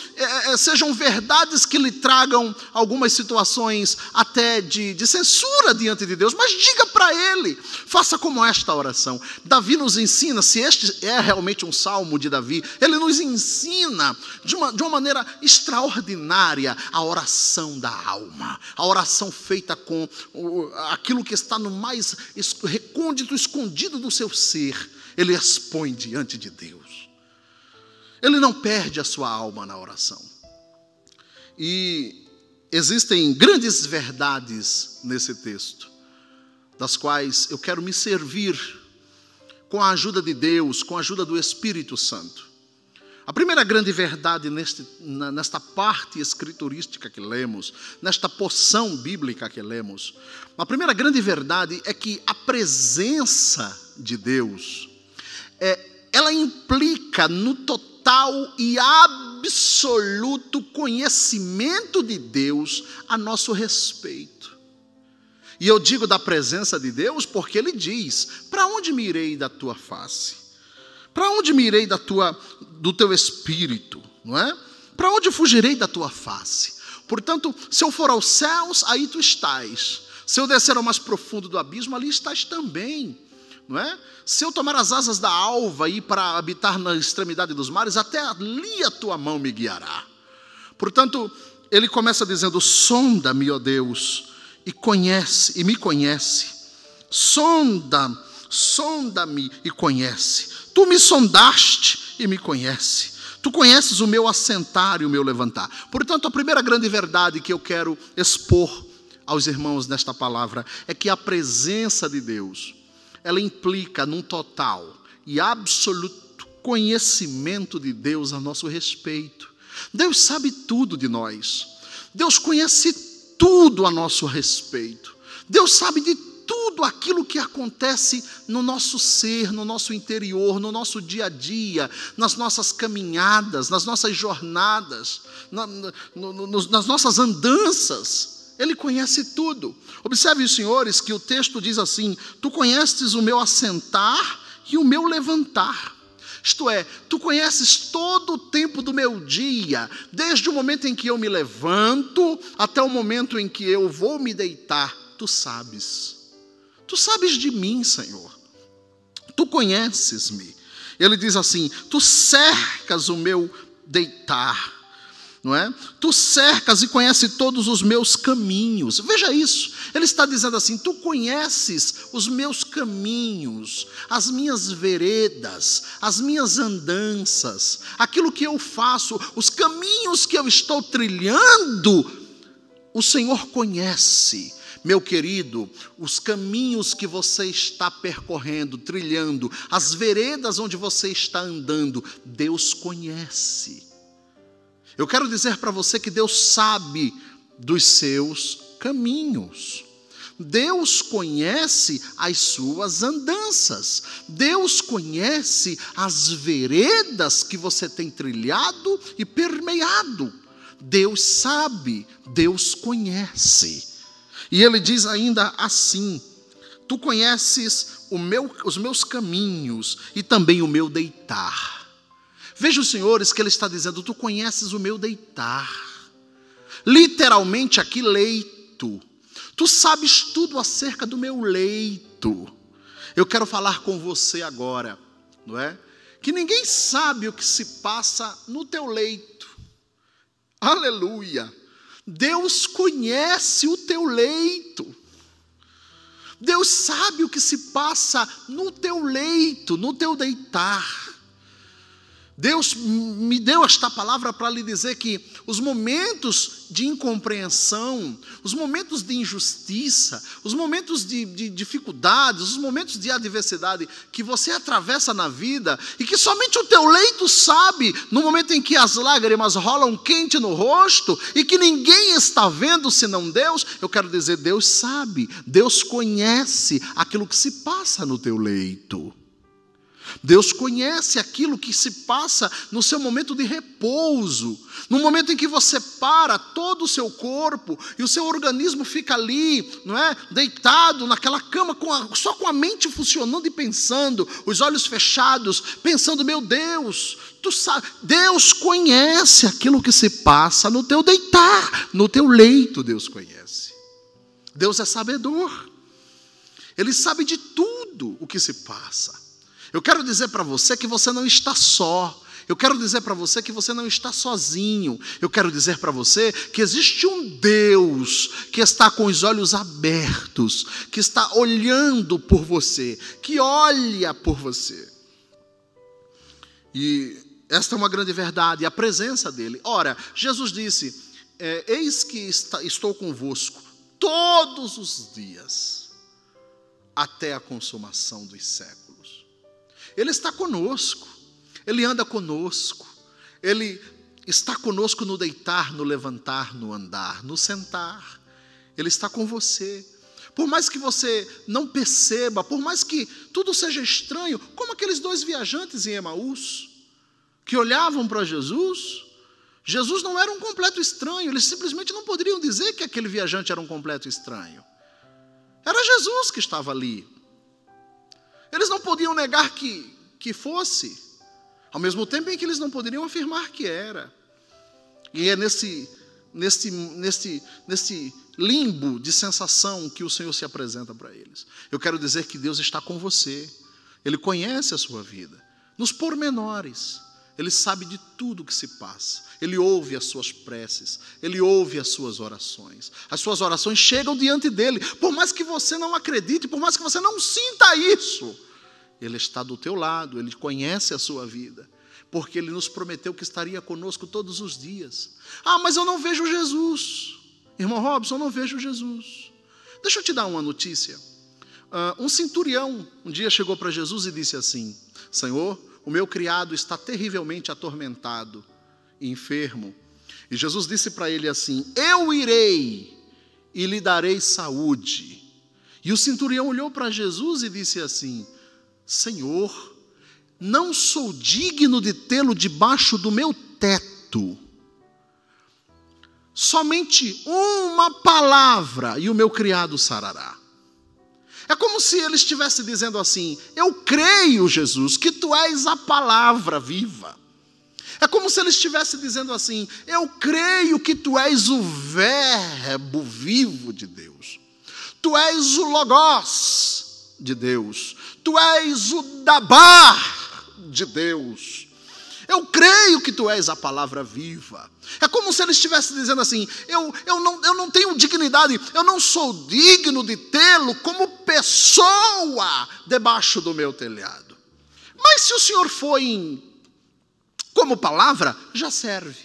sejam verdades que lhe tragam algumas situações até de censura diante de Deus, mas diga para ele, faça como esta oração. Davi nos ensina, se este é realmente um salmo de Davi, ele nos ensina de uma maneira extraordinária a oração da alma, a oração feita com aquilo que está no mais recôndito, escondido do seu ser, ele expõe diante de Deus. Ele não perde a sua alma na oração. E existem grandes verdades nesse texto, das quais eu quero me servir com a ajuda de Deus, com a ajuda do Espírito Santo. A primeira grande verdade nesta parte escriturística que lemos, nesta porção bíblica que lemos, a primeira grande verdade é que a presença de Deus, ela implica no total e absoluto conhecimento de Deus a nosso respeito. E eu digo da presença de Deus porque ele diz: para onde me irei da tua face? Para onde me irei do teu espírito? Não é? Para onde fugirei da tua face? Portanto, se eu for aos céus, aí tu estás. Se eu descer ao mais profundo do abismo, ali estás também. Não é? Se eu tomar as asas da alva e ir para habitar na extremidade dos mares, até ali a tua mão me guiará. Portanto, ele começa dizendo: sonda-me, ó Deus, e me conhece. Sonda-me e conhece. Tu me sondaste e me conhece. Tu conheces o meu assentar e o meu levantar. Portanto, a primeira grande verdade que eu quero expor aos irmãos nesta palavra é que a presença de Deus, ela implica num total e absoluto conhecimento de Deus a nosso respeito. Deus sabe tudo de nós. Deus conhece tudo a nosso respeito. Deus sabe de tudo aquilo que acontece no nosso ser, no nosso interior, no nosso dia a dia, nas nossas caminhadas, nas nossas jornadas, nas nossas andanças. Ele conhece tudo. Observe, senhores, que o texto diz assim: tu conheces o meu assentar e o meu levantar. Isto é, tu conheces todo o tempo do meu dia, desde o momento em que eu me levanto até o momento em que eu vou me deitar. Tu sabes. Tu sabes de mim, Senhor. Tu conheces-me. Ele diz assim: tu cercas o meu deitar. Não é? Tu cercas e conheces todos os meus caminhos. Veja isso, ele está dizendo assim: tu conheces os meus caminhos, as minhas veredas, as minhas andanças, aquilo que eu faço, os caminhos que eu estou trilhando, o Senhor conhece. Meu querido, os caminhos que você está percorrendo, trilhando, as veredas onde você está andando, Deus conhece. Eu quero dizer para você que Deus sabe dos seus caminhos. Deus conhece as suas andanças. Deus conhece as veredas que você tem trilhado e permeado. Deus sabe, Deus conhece. E ele diz ainda assim: tu conheces os meus caminhos e também o meu deitar. Veja, os senhores, que ele está dizendo: tu conheces o meu deitar. Literalmente aqui, leito. Tu sabes tudo acerca do meu leito. Eu quero falar com você agora, não é? Que ninguém sabe o que se passa no teu leito. Aleluia! Deus conhece o teu leito. Deus sabe o que se passa no teu leito, no teu deitar. Deus me deu esta palavra para lhe dizer que os momentos de incompreensão, os momentos de injustiça, os momentos de dificuldades, os momentos de adversidade que você atravessa na vida e que somente o teu leito sabe, no momento em que as lágrimas rolam quente no rosto e que ninguém está vendo senão Deus, eu quero dizer, Deus sabe, Deus conhece aquilo que se passa no teu leito. Deus conhece aquilo que se passa no seu momento de repouso, no momento em que você para todo o seu corpo e o seu organismo fica ali, não é? Deitado naquela cama só com a mente funcionando e pensando, os olhos fechados, pensando, meu Deus, tu sabe, Deus conhece aquilo que se passa no teu deitar, no teu leito, Deus conhece. Deus é sabedor, Ele sabe de tudo o que se passa. Eu quero dizer para você que você não está só. Eu quero dizer para você que você não está sozinho. Eu quero dizer para você que existe um Deus que está com os olhos abertos, que está olhando por você, que olha por você. E esta é uma grande verdade, a presença dele. Ora, Jesus disse, eis que estou convosco todos os dias, até a consumação dos séculos. Ele está conosco, Ele anda conosco, Ele está conosco no deitar, no levantar, no andar, no sentar. Ele está com você. Por mais que você não perceba, por mais que tudo seja estranho, como aqueles 2 viajantes em Emaús, que olhavam para Jesus. Jesus não era um completo estranho, eles simplesmente não poderiam dizer que aquele viajante era um completo estranho. Era Jesus que estava ali. Eles não podiam negar que fosse, ao mesmo tempo em que eles não poderiam afirmar que era. E é nesse limbo de sensação que o Senhor se apresenta para eles. Eu quero dizer que Deus está com você. Ele conhece a sua vida, nos pormenores. Ele sabe de tudo que se passa. Ele ouve as suas preces. Ele ouve as suas orações. As suas orações chegam diante dele. Por mais que você não acredite, por mais que você não sinta isso, Ele está do teu lado. Ele conhece a sua vida. Porque Ele nos prometeu que estaria conosco todos os dias. Ah, mas eu não vejo Jesus. Irmão Robson, eu não vejo Jesus. Deixa eu te dar uma notícia. Um centurião um dia chegou para Jesus e disse assim: Senhor, o meu criado está terrivelmente atormentado e enfermo. E Jesus disse para ele assim: eu irei e lhe darei saúde. E o centurião olhou para Jesus e disse assim: Senhor, não sou digno de tê-lo debaixo do meu teto. Somente uma palavra e o meu criado sarará. É como se ele estivesse dizendo assim: eu creio, Jesus, que tu és a palavra viva. É como se ele estivesse dizendo assim: eu creio que tu és o verbo vivo de Deus. Tu és o logos de Deus. Tu és o dabar de Deus. Eu creio que tu és a palavra viva. É como se ele estivesse dizendo assim: eu não tenho dignidade, eu não sou digno de tê-lo como pessoa debaixo do meu telhado. Mas se o Senhor foi como palavra, já serve.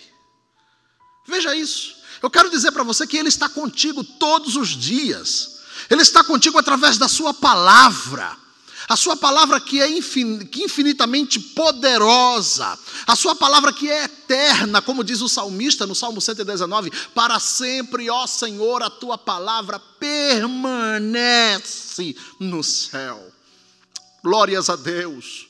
Veja isso. Eu quero dizer para você que Ele está contigo todos os dias. Ele está contigo através da sua palavra. A sua palavra que é infinitamente poderosa. A sua palavra que é eterna, como diz o salmista no Salmo 119. Para sempre, ó Senhor, a tua palavra permanece no céu. Glórias a Deus.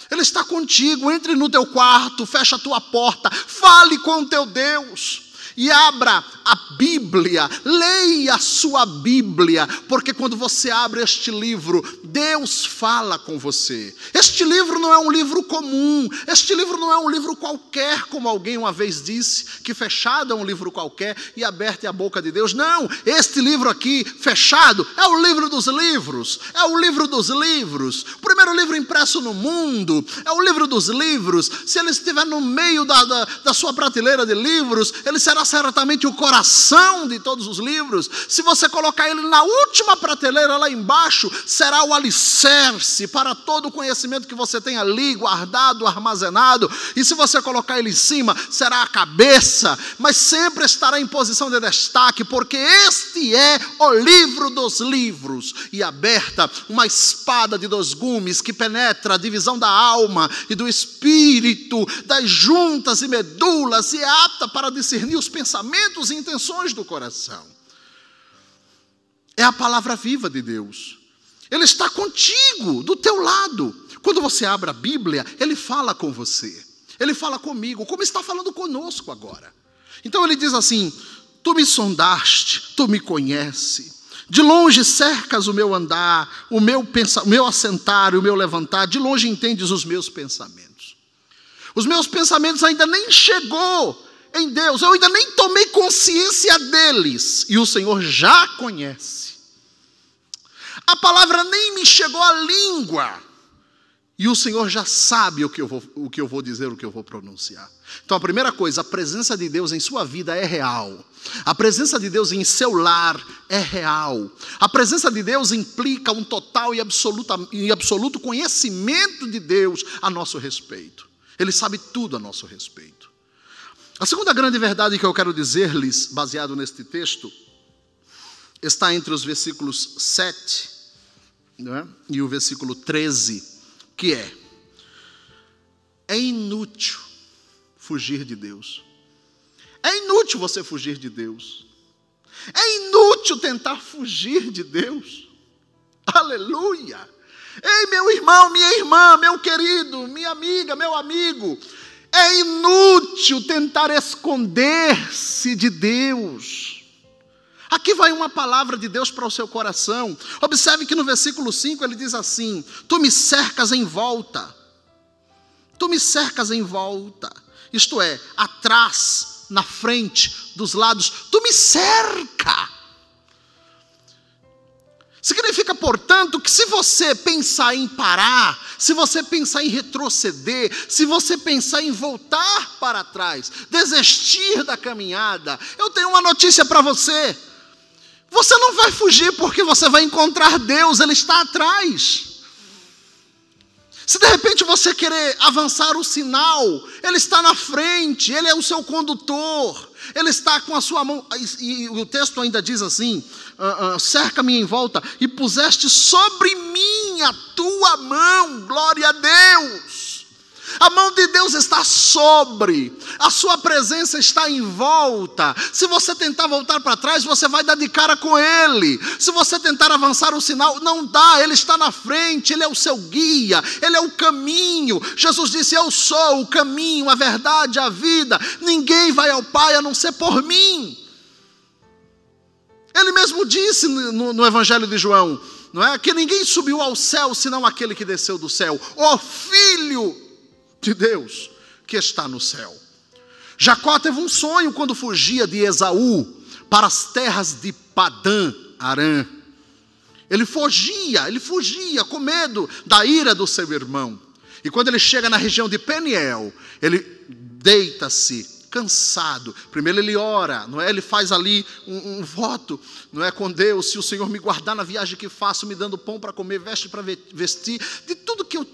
Ele está contigo. Entre no teu quarto, fecha a tua porta, fale com o teu Deus. E abra a Bíblia, leia a sua Bíblia, porque quando você abre este livro, Deus fala com você. Este livro não é um livro comum, este livro não é um livro qualquer, como alguém uma vez disse, que fechado é um livro qualquer e aberto é a boca de Deus. Não, este livro aqui, fechado, é o livro dos livros, é o livro dos livros, o primeiro livro impresso no mundo, é o livro dos livros. Se ele estiver no meio da sua prateleira de livros, ele será será certamente o coração de todos os livros. Se você colocar ele na última prateleira lá embaixo, será o alicerce para todo o conhecimento que você tem ali guardado, armazenado. E se você colocar ele em cima, será a cabeça, mas sempre estará em posição de destaque, porque este é o livro dos livros. E aberta uma espada de 2 gumes que penetra a divisão da alma e do espírito, das juntas e medulas, e é apta para discernir os pensamentos e intenções do coração. É a palavra viva de Deus. Ele está contigo, do teu lado. Quando você abre a Bíblia, ele fala com você. Ele fala comigo, como está falando conosco agora. Então ele diz assim: tu me sondaste, tu me conheces. De longe cercas o meu andar, o meu assentar e o meu levantar. De longe entendes os meus pensamentos. Os meus pensamentos ainda nem chegou em Deus. Eu ainda nem tomei consciência deles. E o Senhor já conhece. A palavra nem me chegou à língua. E o Senhor já sabe o que eu vou dizer, o que eu vou pronunciar. Então a primeira coisa, a presença de Deus em sua vida é real. A presença de Deus em seu lar é real. A presença de Deus implica um total e absoluto conhecimento de Deus a nosso respeito. Ele sabe tudo a nosso respeito. A segunda grande verdade que eu quero dizer-lhes, baseado neste texto, está entre os versículos 7, né, e o versículo 13, que é inútil fugir de Deus. É inútil você fugir de Deus. É inútil tentar fugir de Deus. Aleluia! Ei, meu irmão, minha irmã, meu querido, minha amiga, meu amigo, é inútil tentar esconder-se de Deus. Aqui vai uma palavra de Deus para o seu coração. Observe que no versículo 5 ele diz assim: tu me cercas em volta. Tu me cercas em volta. Isto é, atrás, na frente, dos lados. Tu me cerca. Significa, portanto, que se você pensar em parar, se você pensar em retroceder, se você pensar em voltar para trás, desistir da caminhada, eu tenho uma notícia para você. Você não vai fugir, porque você vai encontrar Deus, Ele está atrás. Se de repente você querer avançar o sinal, Ele está na frente, Ele é o seu condutor, Ele está com a sua mão, e o texto ainda diz assim: cerca-me em volta, e puseste sobre mim a tua mão, glória a Deus. A mão de Deus está sobre, a sua presença está em volta. Se você tentar voltar para trás, você vai dar de cara com Ele. Se você tentar avançar o sinal, não dá, Ele está na frente, Ele é o seu guia, Ele é o caminho. Jesus disse: eu sou o caminho, a verdade, a vida. Ninguém vai ao Pai a não ser por mim. Ele mesmo disse no Evangelho de João, não é? Que ninguém subiu ao céu senão aquele que desceu do céu, o Filho de Deus que está no céu. Jacó teve um sonho quando fugia de Esaú para as terras de Padã Arã. Ele fugia com medo da ira do seu irmão. E quando ele chega na região de Peniel, ele deita-se cansado. Primeiro ele ora, não é? Ele faz ali um voto, não é, com Deus: se o Senhor me guardar na viagem que faço, me dando pão para comer, veste para vestir, de tudo que eu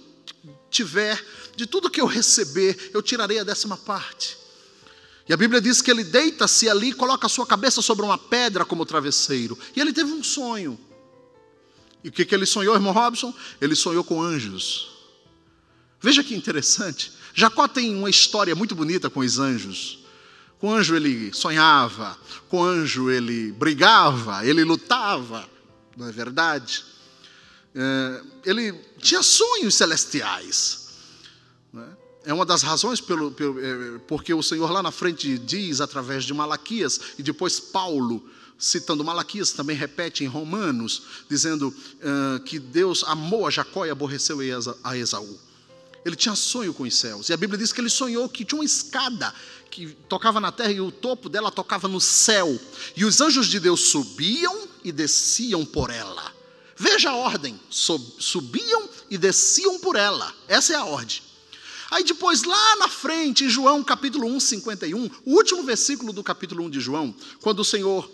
tiver, de tudo que eu receber, eu tirarei a 10ª. E a Bíblia diz que ele deita-se ali, coloca a sua cabeça sobre uma pedra como travesseiro. E ele teve um sonho. E o que ele sonhou, irmão Robson? Ele sonhou com anjos. Veja que interessante. Jacó tem uma história muito bonita com os anjos. Com anjo ele sonhava, com anjo ele brigava, ele lutava, não é verdade? Ele tinha sonhos celestiais. É uma das razões porque o Senhor lá na frente diz através de Malaquias, e depois Paulo, citando Malaquias, também repete em Romanos, dizendo que Deus amou a Jacó e aborreceu a Esaú. Ele tinha sonho com os céus, e a Bíblia diz que ele sonhou que tinha uma escada que tocava na terra e o topo dela tocava no céu, e os anjos de Deus subiam e desciam por ela. Veja a ordem: subiam e desciam por ela. Essa é a ordem. Aí depois, lá na frente, em João capítulo 1, 51, o último versículo do capítulo 1 de João, quando o Senhor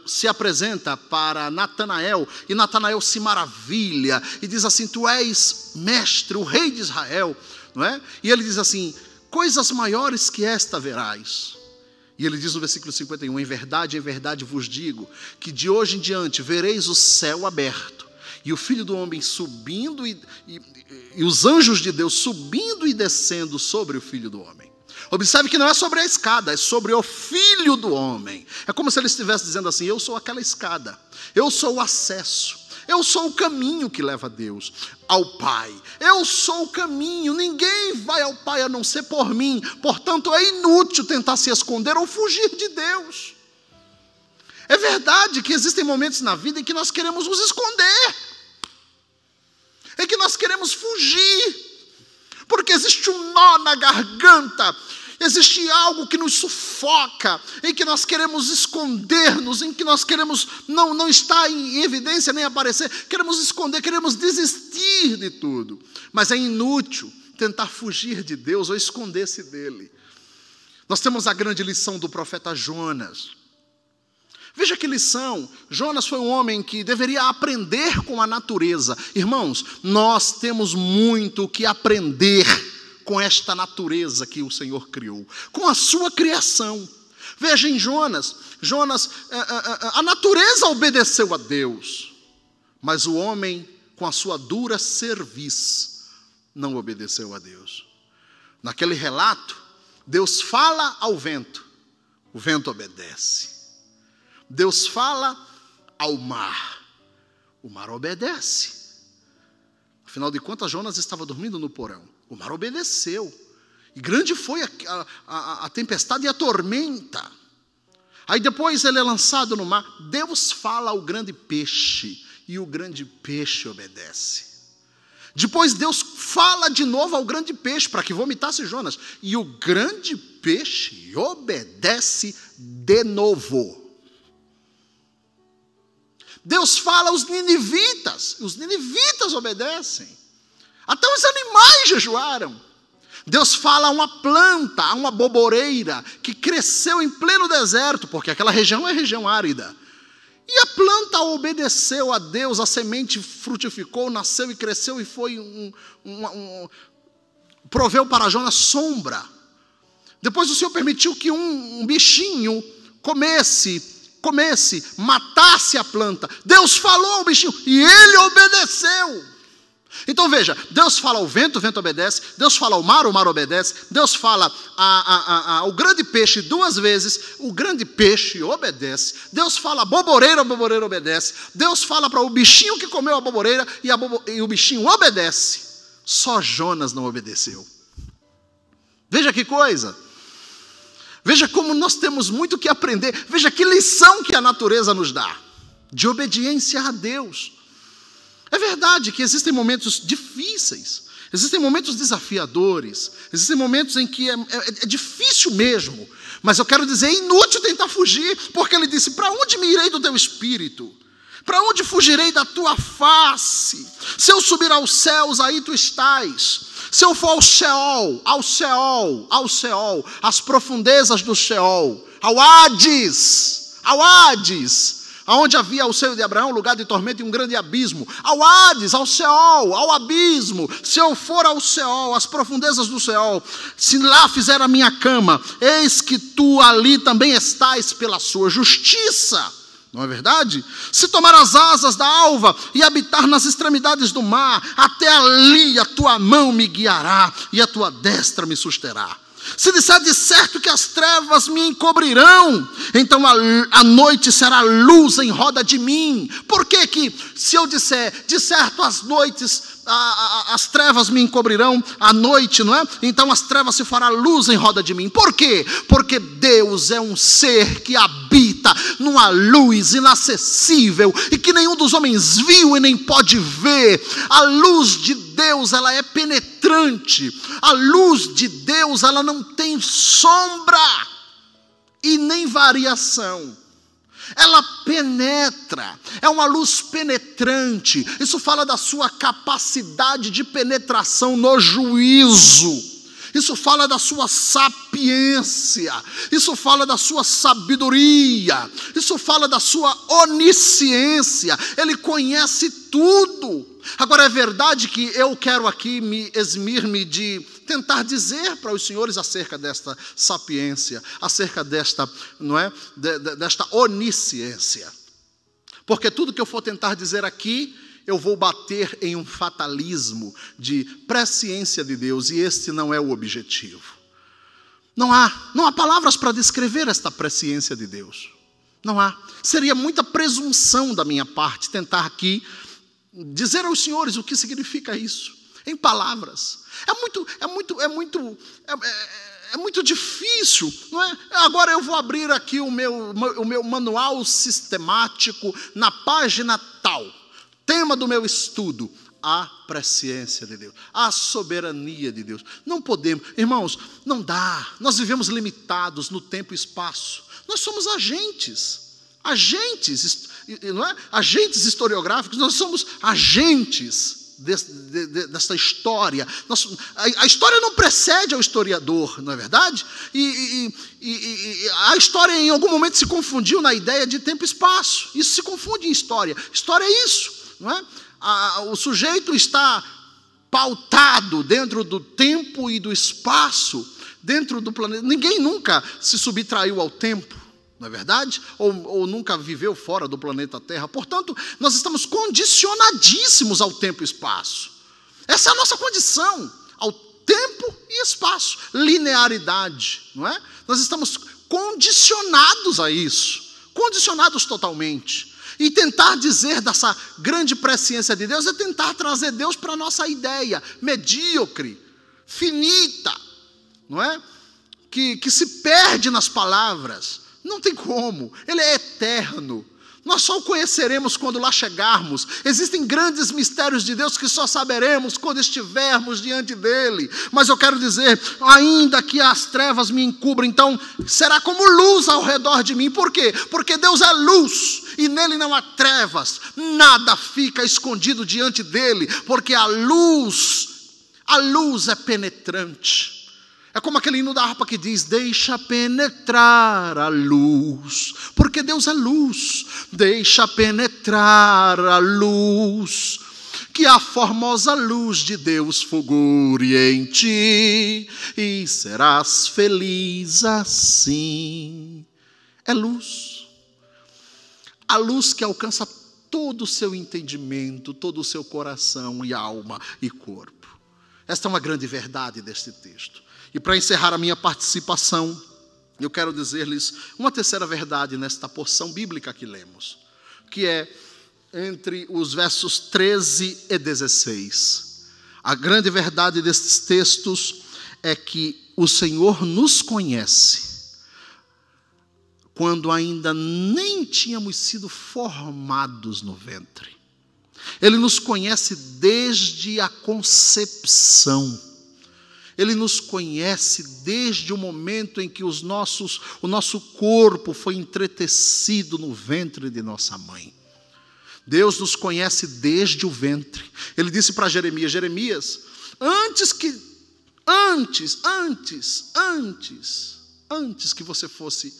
se apresenta para Natanael, e Natanael se maravilha, e diz assim: tu és mestre, o rei de Israel, não é? E ele diz assim: coisas maiores que esta verás. E ele diz no versículo 51, em verdade vos digo, que de hoje em diante vereis o céu aberto, e o Filho do Homem subindo, e os anjos de Deus subindo e descendo sobre o Filho do Homem. Observe que não é sobre a escada, é sobre o Filho do Homem. É como se ele estivesse dizendo assim: eu sou aquela escada, eu sou o acesso, eu sou o caminho que leva a Deus, ao Pai. Eu sou o caminho, ninguém vai ao Pai a não ser por mim. Portanto, é inútil tentar se esconder ou fugir de Deus. É verdade que existem momentos na vida em que nós queremos nos esconder, em que nós queremos fugir, porque existe um nó na garganta, existe algo que nos sufoca, em que nós queremos esconder-nos, em que nós queremos não estar em evidência nem aparecer, queremos esconder, queremos desistir de tudo. Mas é inútil tentar fugir de Deus ou esconder-se dele. Nós temos a grande lição do profeta Jonas. Veja que lição. Jonas foi um homem que deveria aprender com a natureza. Irmãos, nós temos muito que aprender com esta natureza que o Senhor criou, com a sua criação. Veja em Jonas, a natureza obedeceu a Deus, mas o homem, com a sua dura cerviz, não obedeceu a Deus. Naquele relato, Deus fala ao vento, o vento obedece. Deus fala ao mar, o mar obedece. Afinal de contas, Jonas estava dormindo no porão, o mar obedeceu. E grande foi a tempestade e a tormenta. Aí depois ele é lançado no mar. Deus fala ao grande peixe, e o grande peixe obedece. Depois Deus fala de novo ao grande peixe, para que vomitasse Jonas. E o grande peixe obedece de novo. Deus fala aos ninivitas, os ninivitas obedecem. Até os animais jejuaram. Deus fala a uma planta, a uma boboreira, que cresceu em pleno deserto, porque aquela região é região árida. E a planta obedeceu a Deus, a semente frutificou, nasceu e cresceu, e foi proveu para Jonas sombra. Depois o Senhor permitiu que um bichinho matasse a planta. Deus falou ao bichinho e ele obedeceu. Então veja, Deus fala ao vento, o vento obedece. Deus fala ao mar, o mar obedece. Deus fala ao grande peixe 2 vezes, o grande peixe obedece. Deus fala à boboreira, a boboreira obedece. Deus fala para o bichinho que comeu a boboreira e o bichinho obedece. Só Jonas não obedeceu. Veja que coisa. Veja como nós temos muito que aprender. Veja que lição que a natureza nos dá de obediência a Deus. É verdade que existem momentos difíceis, existem momentos desafiadores, existem momentos em que é difícil mesmo, mas eu quero dizer, é inútil tentar fugir, porque ele disse: para onde me irei do teu espírito? Para onde fugirei da tua face? Se eu subir aos céus, aí tu estás. Se eu for ao Sheol, às profundezas do Sheol, ao Hades, aonde havia o seio de Abraão, lugar de tormento e um grande abismo, ao Hades, ao Sheol, ao abismo. Se eu for ao Sheol, às profundezas do Sheol, se lá fizer a minha cama, eis que tu ali também estás pela sua justiça. Não é verdade? Se tomar as asas da alva e habitar nas extremidades do mar, até ali a tua mão me guiará e a tua destra me susterá. Se disser de certo que as trevas me encobrirão, então a noite será luz em roda de mim. Por que se eu disser, de certo as noites, as trevas me encobrirão, a noite, não é? Então as trevas se fará luz em roda de mim. Por quê? Porque Deus é um ser que habita numa luz inacessível e que nenhum dos homens viu e nem pode ver. A luz de Deus, ela é penetrante. A luz de Deus, ela não tem sombra e nem variação. Ela penetra, é uma luz penetrante. Isso fala da sua capacidade de penetração no juízo. Isso fala da sua sapiência, isso fala da sua sabedoria, isso fala da sua onisciência. Ele conhece tudo. Agora é verdade que eu quero aqui me eximir-me de tentar dizer para os senhores acerca desta sapiência, acerca desta, não é, desta onisciência. Porque tudo que eu for tentar dizer aqui, eu vou bater em um fatalismo de presciência de Deus, e este não é o objetivo. Não há palavras para descrever esta presciência de Deus. Não há. Seria muita presunção da minha parte tentar aqui dizer aos senhores o que significa isso, em palavras. É muito difícil, não é? Agora eu vou abrir aqui o meu manual sistemático na página tal. Tema do meu estudo, a presciência de Deus, a soberania de Deus. Não podemos, irmãos, não dá. Nós vivemos limitados no tempo e espaço. Nós somos agentes, não é? Agentes historiográficos. Nós somos agentes dessa história. A história não precede ao historiador, não é verdade? E a história em algum momento se confundiu na ideia de tempo e espaço. Isso se confunde em história. História é isso. Não é? O sujeito está pautado dentro do tempo e do espaço, dentro do planeta. Ninguém nunca se subtraiu ao tempo, não é verdade? Ou nunca viveu fora do planeta Terra. Portanto, nós estamos condicionadíssimos ao tempo e espaço. Essa é a nossa condição, ao tempo e espaço. Linearidade, não é? Nós estamos condicionados a isso, condicionados totalmente. E tentar dizer dessa grande presciência de Deus é tentar trazer Deus para a nossa ideia medíocre, finita, não é? Que se perde nas palavras. Não tem como. Ele é eterno. Nós só o conheceremos quando lá chegarmos. Existem grandes mistérios de Deus que só saberemos quando estivermos diante dele. Mas eu quero dizer, ainda que as trevas me encubram, então será como luz ao redor de mim. Por quê? Porque Deus é luz e nele não há trevas. Nada fica escondido diante dele, porque a luz é penetrante. É como aquele hino da harpa que diz: deixa penetrar a luz, porque Deus é luz. Deixa penetrar a luz, que a formosa luz de Deus fulgure em ti, e serás feliz assim. É luz. A luz que alcança todo o seu entendimento, todo o seu coração e alma e corpo. Esta é uma grande verdade deste texto. E para encerrar a minha participação, eu quero dizer-lhes uma terceira verdade nesta porção bíblica que lemos, que é entre os versos 13 e 16. A grande verdade destes textos é que o Senhor nos conhece quando ainda nem tínhamos sido formados no ventre. Ele nos conhece desde a concepção. Ele nos conhece desde o momento em que o nosso corpo foi entretecido no ventre de nossa mãe. Deus nos conhece desde o ventre. Ele disse para Jeremias: Jeremias, antes que você fosse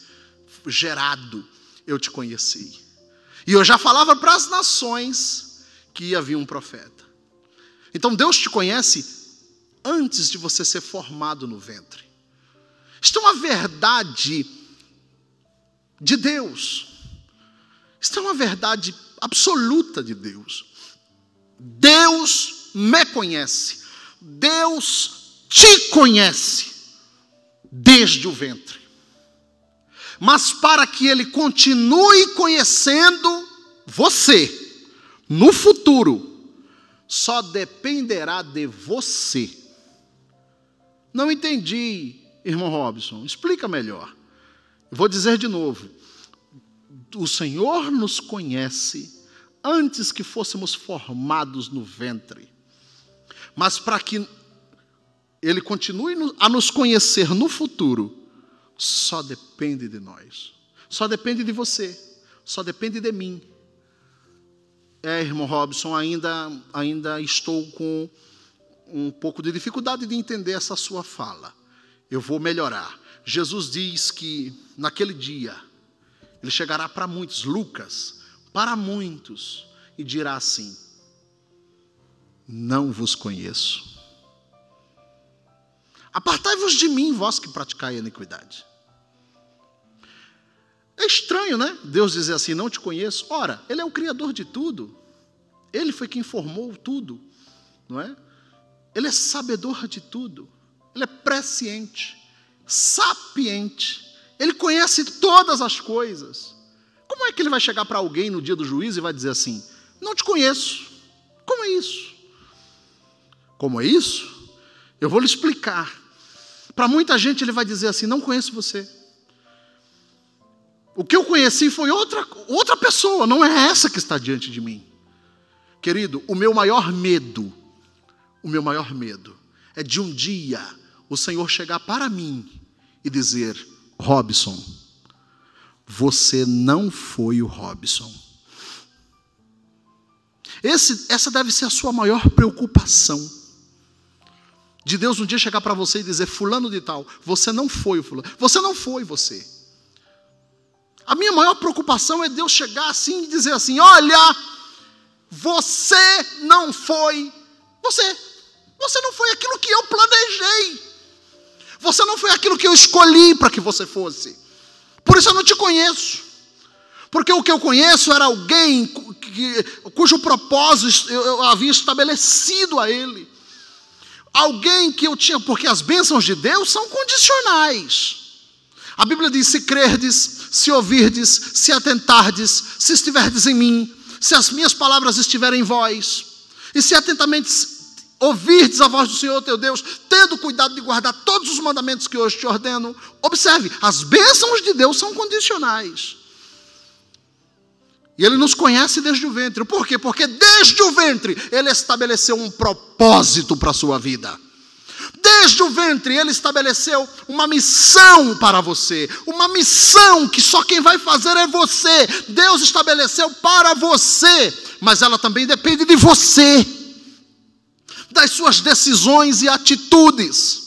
gerado, eu te conheci. E eu já falava para as nações que ia vir um profeta. Então Deus te conhece antes de você ser formado no ventre. Isto é uma verdade de Deus. Isto é uma verdade absoluta de Deus. Deus me conhece. Deus te conhece desde o ventre. Mas para que Ele continue conhecendo você no futuro, só dependerá de você. Não entendi, irmão Robson. Explica melhor. Vou dizer de novo. O Senhor nos conhece antes que fôssemos formados no ventre. Mas para que Ele continue a nos conhecer no futuro, só depende de nós. Só depende de você. só depende de mim. Irmão Robson, ainda estou com um pouco de dificuldade de entender essa sua fala. Eu vou melhorar. Jesus diz que naquele dia ele chegará para muitos, Lucas, para muitos, e dirá assim: não vos conheço. Apartai-vos de mim, vós que praticai a iniquidade. É estranho, né? Deus dizer assim, não te conheço. Ora, Ele é o Criador de tudo. Ele foi quem formou tudo, não é? Ele é sabedor de tudo. Ele é presciente, sapiente. Ele conhece todas as coisas. Como é que Ele vai chegar para alguém no dia do juízo e vai dizer assim, não te conheço? Como é isso? Como é isso? Eu vou lhe explicar. Para muita gente Ele vai dizer assim, não conheço você. O que eu conheci foi outra pessoa, não é essa que está diante de mim. Querido, o meu maior medo é de um dia o Senhor chegar para mim e dizer, Robson, você não foi o Robson. Essa deve ser a sua maior preocupação. De Deus um dia chegar para você e dizer, fulano de tal, você não foi o fulano, você não foi você. A minha maior preocupação é Deus chegar assim e dizer assim, olha, você não foi você. Você não foi aquilo que eu planejei. Você não foi aquilo que eu escolhi para que você fosse. Por isso eu não te conheço. Porque o que eu conheço era alguém cujo propósito eu havia estabelecido a ele. Alguém que eu tinha, porque as bênçãos de Deus são condicionais. A Bíblia diz, se crerdes, se ouvirdes, se atentardes, se estiverdes em mim, se as minhas palavras estiverem em vós, e se atentamente ouvirdes a voz do Senhor teu Deus, tendo cuidado de guardar todos os mandamentos que hoje te ordeno. Observe, as bênçãos de Deus são condicionais. E Ele nos conhece desde o ventre. Por quê? Porque desde o ventre Ele estabeleceu um propósito para a sua vida. Desde o ventre Ele estabeleceu uma missão para você. Uma missão que só quem vai fazer é você. Deus estabeleceu para você. Mas ela também depende de você. Das suas decisões e atitudes.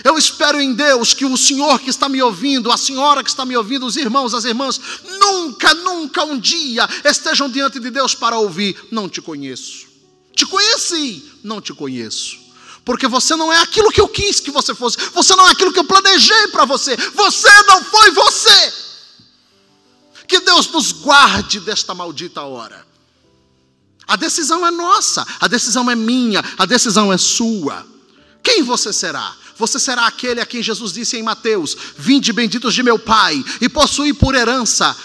Eu espero em Deus que o senhor que está me ouvindo, a senhora que está me ouvindo, os irmãos, as irmãs, nunca um dia estejam diante de Deus para ouvir, não te conheço. Te conheci, não te conheço. Porque você não é aquilo que eu quis que você fosse. Você não é aquilo que eu planejei para você. Você não foi você. Que Deus nos guarde desta maldita hora. A decisão é nossa, a decisão é minha, a decisão é sua. Quem você será? Você será aquele a quem Jesus disse em Mateus, vinde benditos de meu Pai, e possuí por herança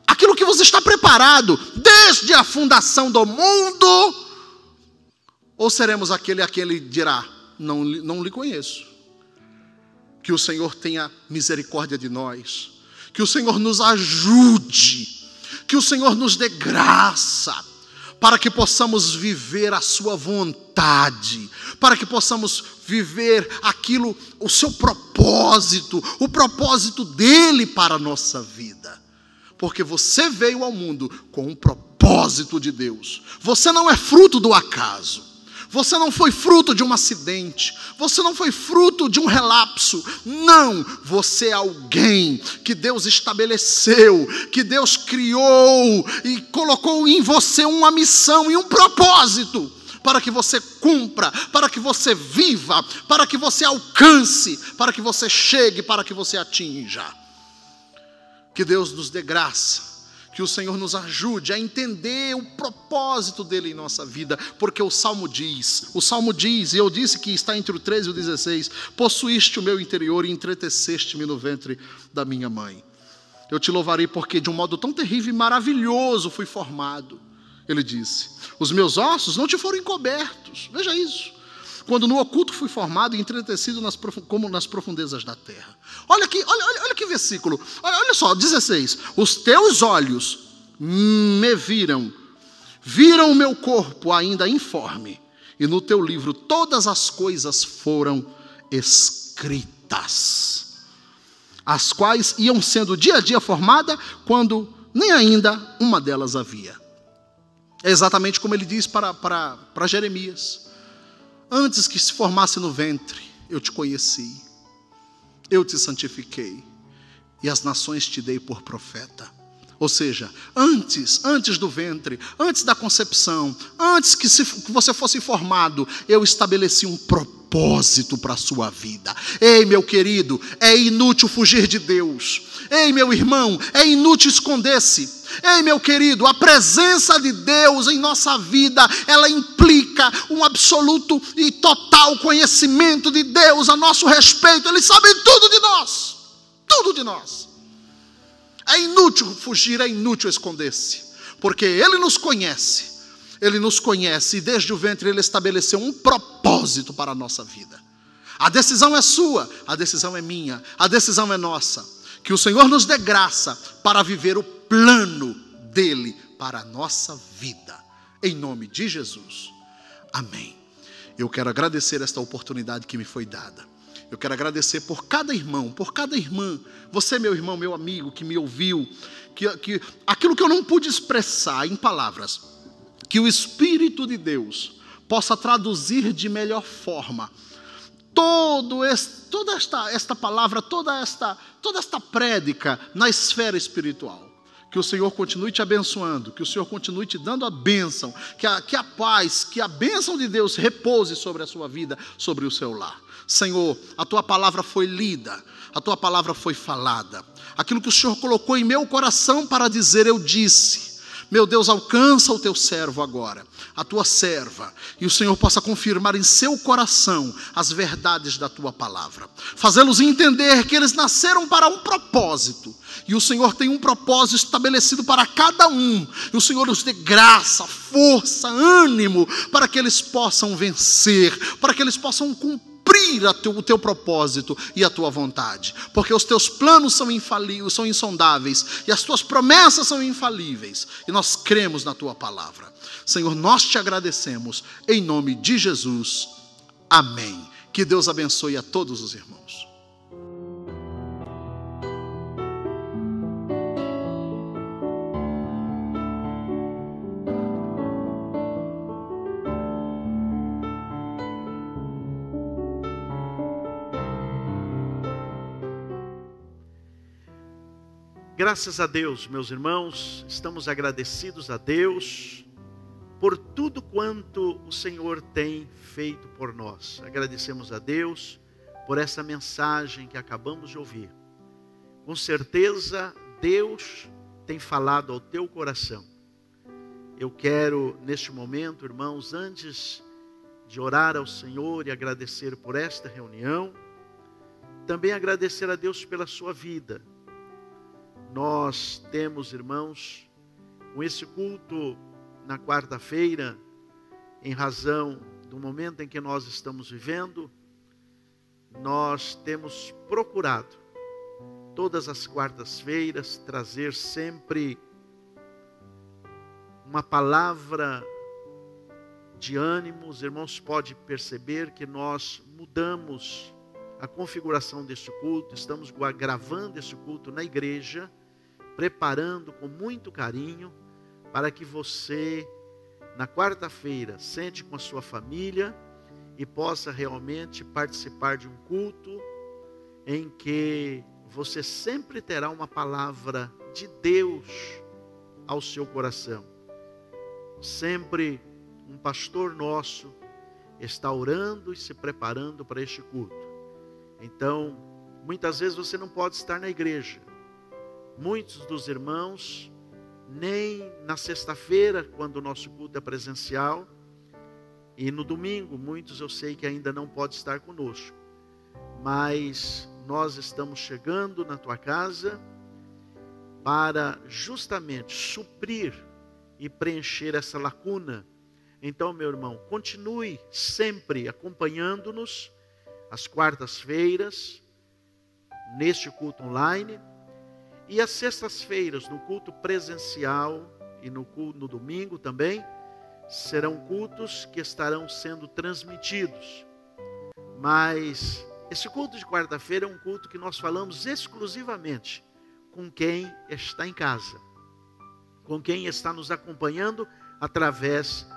aquilo que você está preparado desde a fundação do mundo. Ou seremos aquele a quem Ele dirá, não lhe conheço. Que o Senhor tenha misericórdia de nós, que o Senhor nos ajude, que o Senhor nos dê graça, para que possamos viver a sua vontade, para que possamos viver aquilo, o seu propósito, o propósito dele para a nossa vida. Porque você veio ao mundo com um propósito de Deus. Você não é fruto do acaso. Você não foi fruto de um acidente. Você não foi fruto de um relapso. Não, você é alguém que Deus estabeleceu, que Deus criou e colocou em você uma missão e um propósito para que você cumpra, para que você viva, para que você alcance, para que você chegue, para que você atinja. Que Deus nos dê graça. Que o Senhor nos ajude a entender o propósito dele em nossa vida, porque o Salmo diz, e eu disse que está entre o 13 e o 16, possuíste o meu interior e entreteceste-me no ventre da minha mãe. Eu te louvarei porque de um modo tão terrível e maravilhoso fui formado. Ele disse, os meus ossos não te foram encobertos, veja isso. Quando no oculto fui formado e entretecido como nas profundezas da terra. Olha aqui, olha que versículo. Olha só, 16. Os teus olhos me viram o meu corpo ainda informe, e no teu livro todas as coisas foram escritas, as quais iam sendo dia a dia formada quando nem ainda uma delas havia. É exatamente como ele diz para Jeremias: antes que se formasse no ventre, eu te conheci, eu te santifiquei, e as nações te dei por profeta. Ou seja, antes do ventre, antes da concepção, antes que você fosse formado, eu estabeleci um propósito para a sua vida. Ei, meu querido, é inútil fugir de Deus. Ei, meu irmão, é inútil esconder-se. Ei, meu querido, a presença de Deus em nossa vida, ela implica um absoluto e total conhecimento de Deus a nosso respeito. Ele sabe tudo de nós, tudo de nós. É inútil fugir, é inútil esconder-se, porque Ele nos conhece e desde o ventre Ele estabeleceu um propósito para a nossa vida. A decisão é sua, a decisão é minha, a decisão é nossa. Que o Senhor nos dê graça para viver o plano dEle para a nossa vida, em nome de Jesus, amém. Eu quero agradecer esta oportunidade que me foi dada. Eu quero agradecer por cada irmão, por cada irmã. Você, meu irmão, meu amigo, que me ouviu, que aquilo que eu não pude expressar em palavras, que o Espírito de Deus possa traduzir de melhor forma toda esta palavra, toda esta prédica na esfera espiritual. Que o Senhor continue te abençoando, que o Senhor continue te dando a bênção, que a paz, que a bênção de Deus repouse sobre a sua vida, sobre o seu lar. Senhor, a Tua palavra foi lida, a Tua palavra foi falada. Aquilo que o Senhor colocou em meu coração para dizer, eu disse. Meu Deus, alcança o Teu servo agora, a Tua serva, e o Senhor possa confirmar em seu coração as verdades da Tua palavra. Fazê-los entender que eles nasceram para um propósito, e o Senhor tem um propósito estabelecido para cada um. E o Senhor nos dê graça, força, ânimo, para que eles possam vencer, para que eles possam cumprir o teu propósito e a tua vontade, porque os teus planos são infalíveis, são insondáveis, e as tuas promessas são infalíveis, e nós cremos na tua palavra. Senhor, nós te agradecemos em nome de Jesus, amém. Que Deus abençoe a todos os irmãos. Graças a Deus, meus irmãos, estamos agradecidos a Deus por tudo quanto o Senhor tem feito por nós. Agradecemos a Deus por essa mensagem que acabamos de ouvir. Com certeza, Deus tem falado ao teu coração. Eu quero, neste momento, irmãos, antes de orar ao Senhor e agradecer por esta reunião, também agradecer a Deus pela sua vida. Nós temos, irmãos, com esse culto na quarta-feira, em razão do momento em que nós estamos vivendo, nós temos procurado, todas as quartas-feiras, trazer sempre uma palavra de ânimo. Os irmãos podem perceber que nós mudamos a configuração deste culto, estamos gravando este culto na igreja, preparando com muito carinho, para que você, na quarta-feira, sente com a sua família e possa realmente participar de um culto em que você sempre terá uma palavra de Deus ao seu coração. Sempre um pastor nosso está orando e se preparando para este culto. Então, muitas vezes você não pode estar na igreja. Muitos dos irmãos, nem na sexta-feira, quando o nosso culto é presencial, e no domingo, muitos eu sei que ainda não podem estar conosco. Mas nós estamos chegando na tua casa para justamente suprir e preencher essa lacuna. Então, meu irmão, continue sempre acompanhando-nos às quartas-feiras, neste culto online, e às sextas-feiras, no culto presencial e no domingo também, serão cultos que estarão sendo transmitidos. Mas esse culto de quarta-feira é um culto que nós falamos exclusivamente com quem está em casa. com quem está nos acompanhando através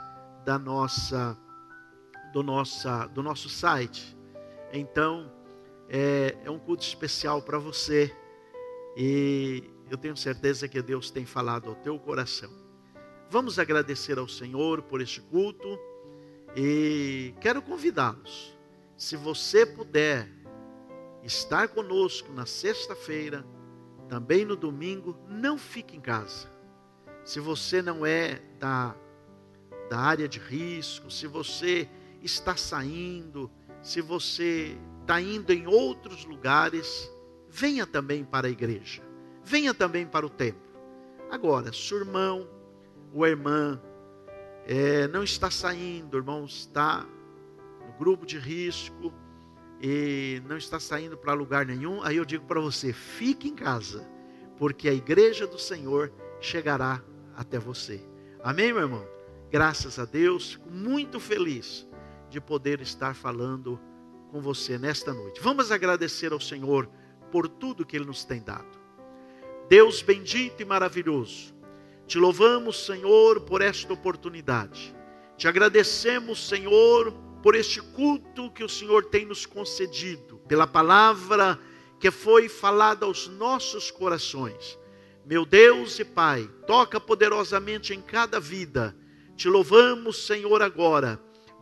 do nosso site. Então, é um culto especial para você, e eu tenho certeza que Deus tem falado ao teu coração. Vamos agradecer ao Senhor por este culto, e quero convidá-los, se você puder estar conosco na sexta-feira, também no domingo, não fique em casa. Se você não é da área de risco, se você está saindo, se você está indo em outros lugares, venha também para a igreja, venha também para o templo. Agora, se o irmão ou a irmã não está saindo, o irmão está no grupo de risco e não está saindo para lugar nenhum, aí eu digo para você, fique em casa, porque a igreja do Senhor chegará até você. Amém, meu irmão? Graças a Deus, fico muito feliz de poder estar falando com você nesta noite. Vamos agradecer ao Senhor por tudo que Ele nos tem dado. Deus bendito e maravilhoso, te louvamos, Senhor, por esta oportunidade. Te agradecemos, Senhor, por este culto que o Senhor tem nos concedido, pela palavra que foi falada aos nossos corações. Meu Deus e Pai, toca poderosamente em cada vida. Te louvamos, Senhor, agora.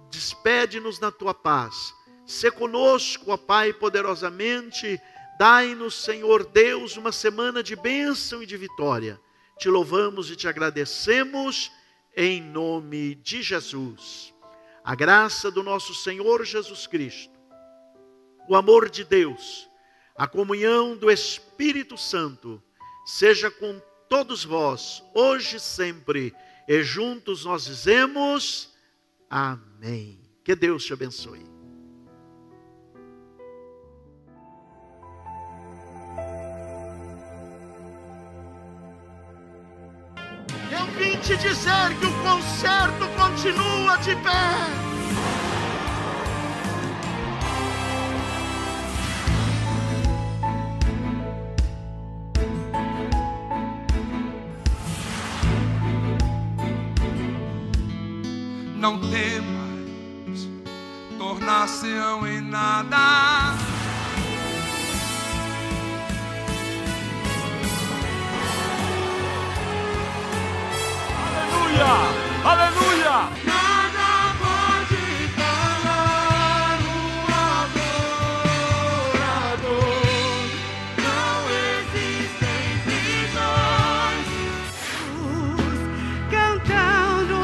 Despede-nos na tua paz. Sê conosco, ó Pai, poderosamente. Dai-nos, Senhor Deus, uma semana de bênção e de vitória. Te louvamos e te agradecemos em nome de Jesus. A graça do nosso Senhor Jesus Cristo, o amor de Deus, a comunhão do Espírito Santo, seja com todos vós, hoje e sempre, e juntos nós dizemos amém. Que Deus te abençoe. Eu vim te dizer que o concerto continua de pé. Não temas tornar-se-ão em nada. Aleluia! Aleluia! Nada pode calar o adorador. Não existem prisões. Cantando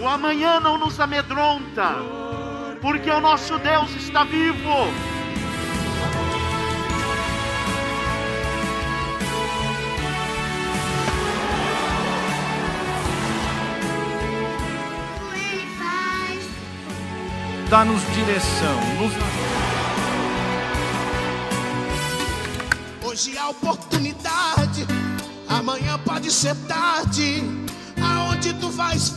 O amanhã não nos amedronta, porque o nosso Deus está vivo. Dá-nos direção. Hoje há oportunidade, amanhã pode ser tarde. Aonde tu vais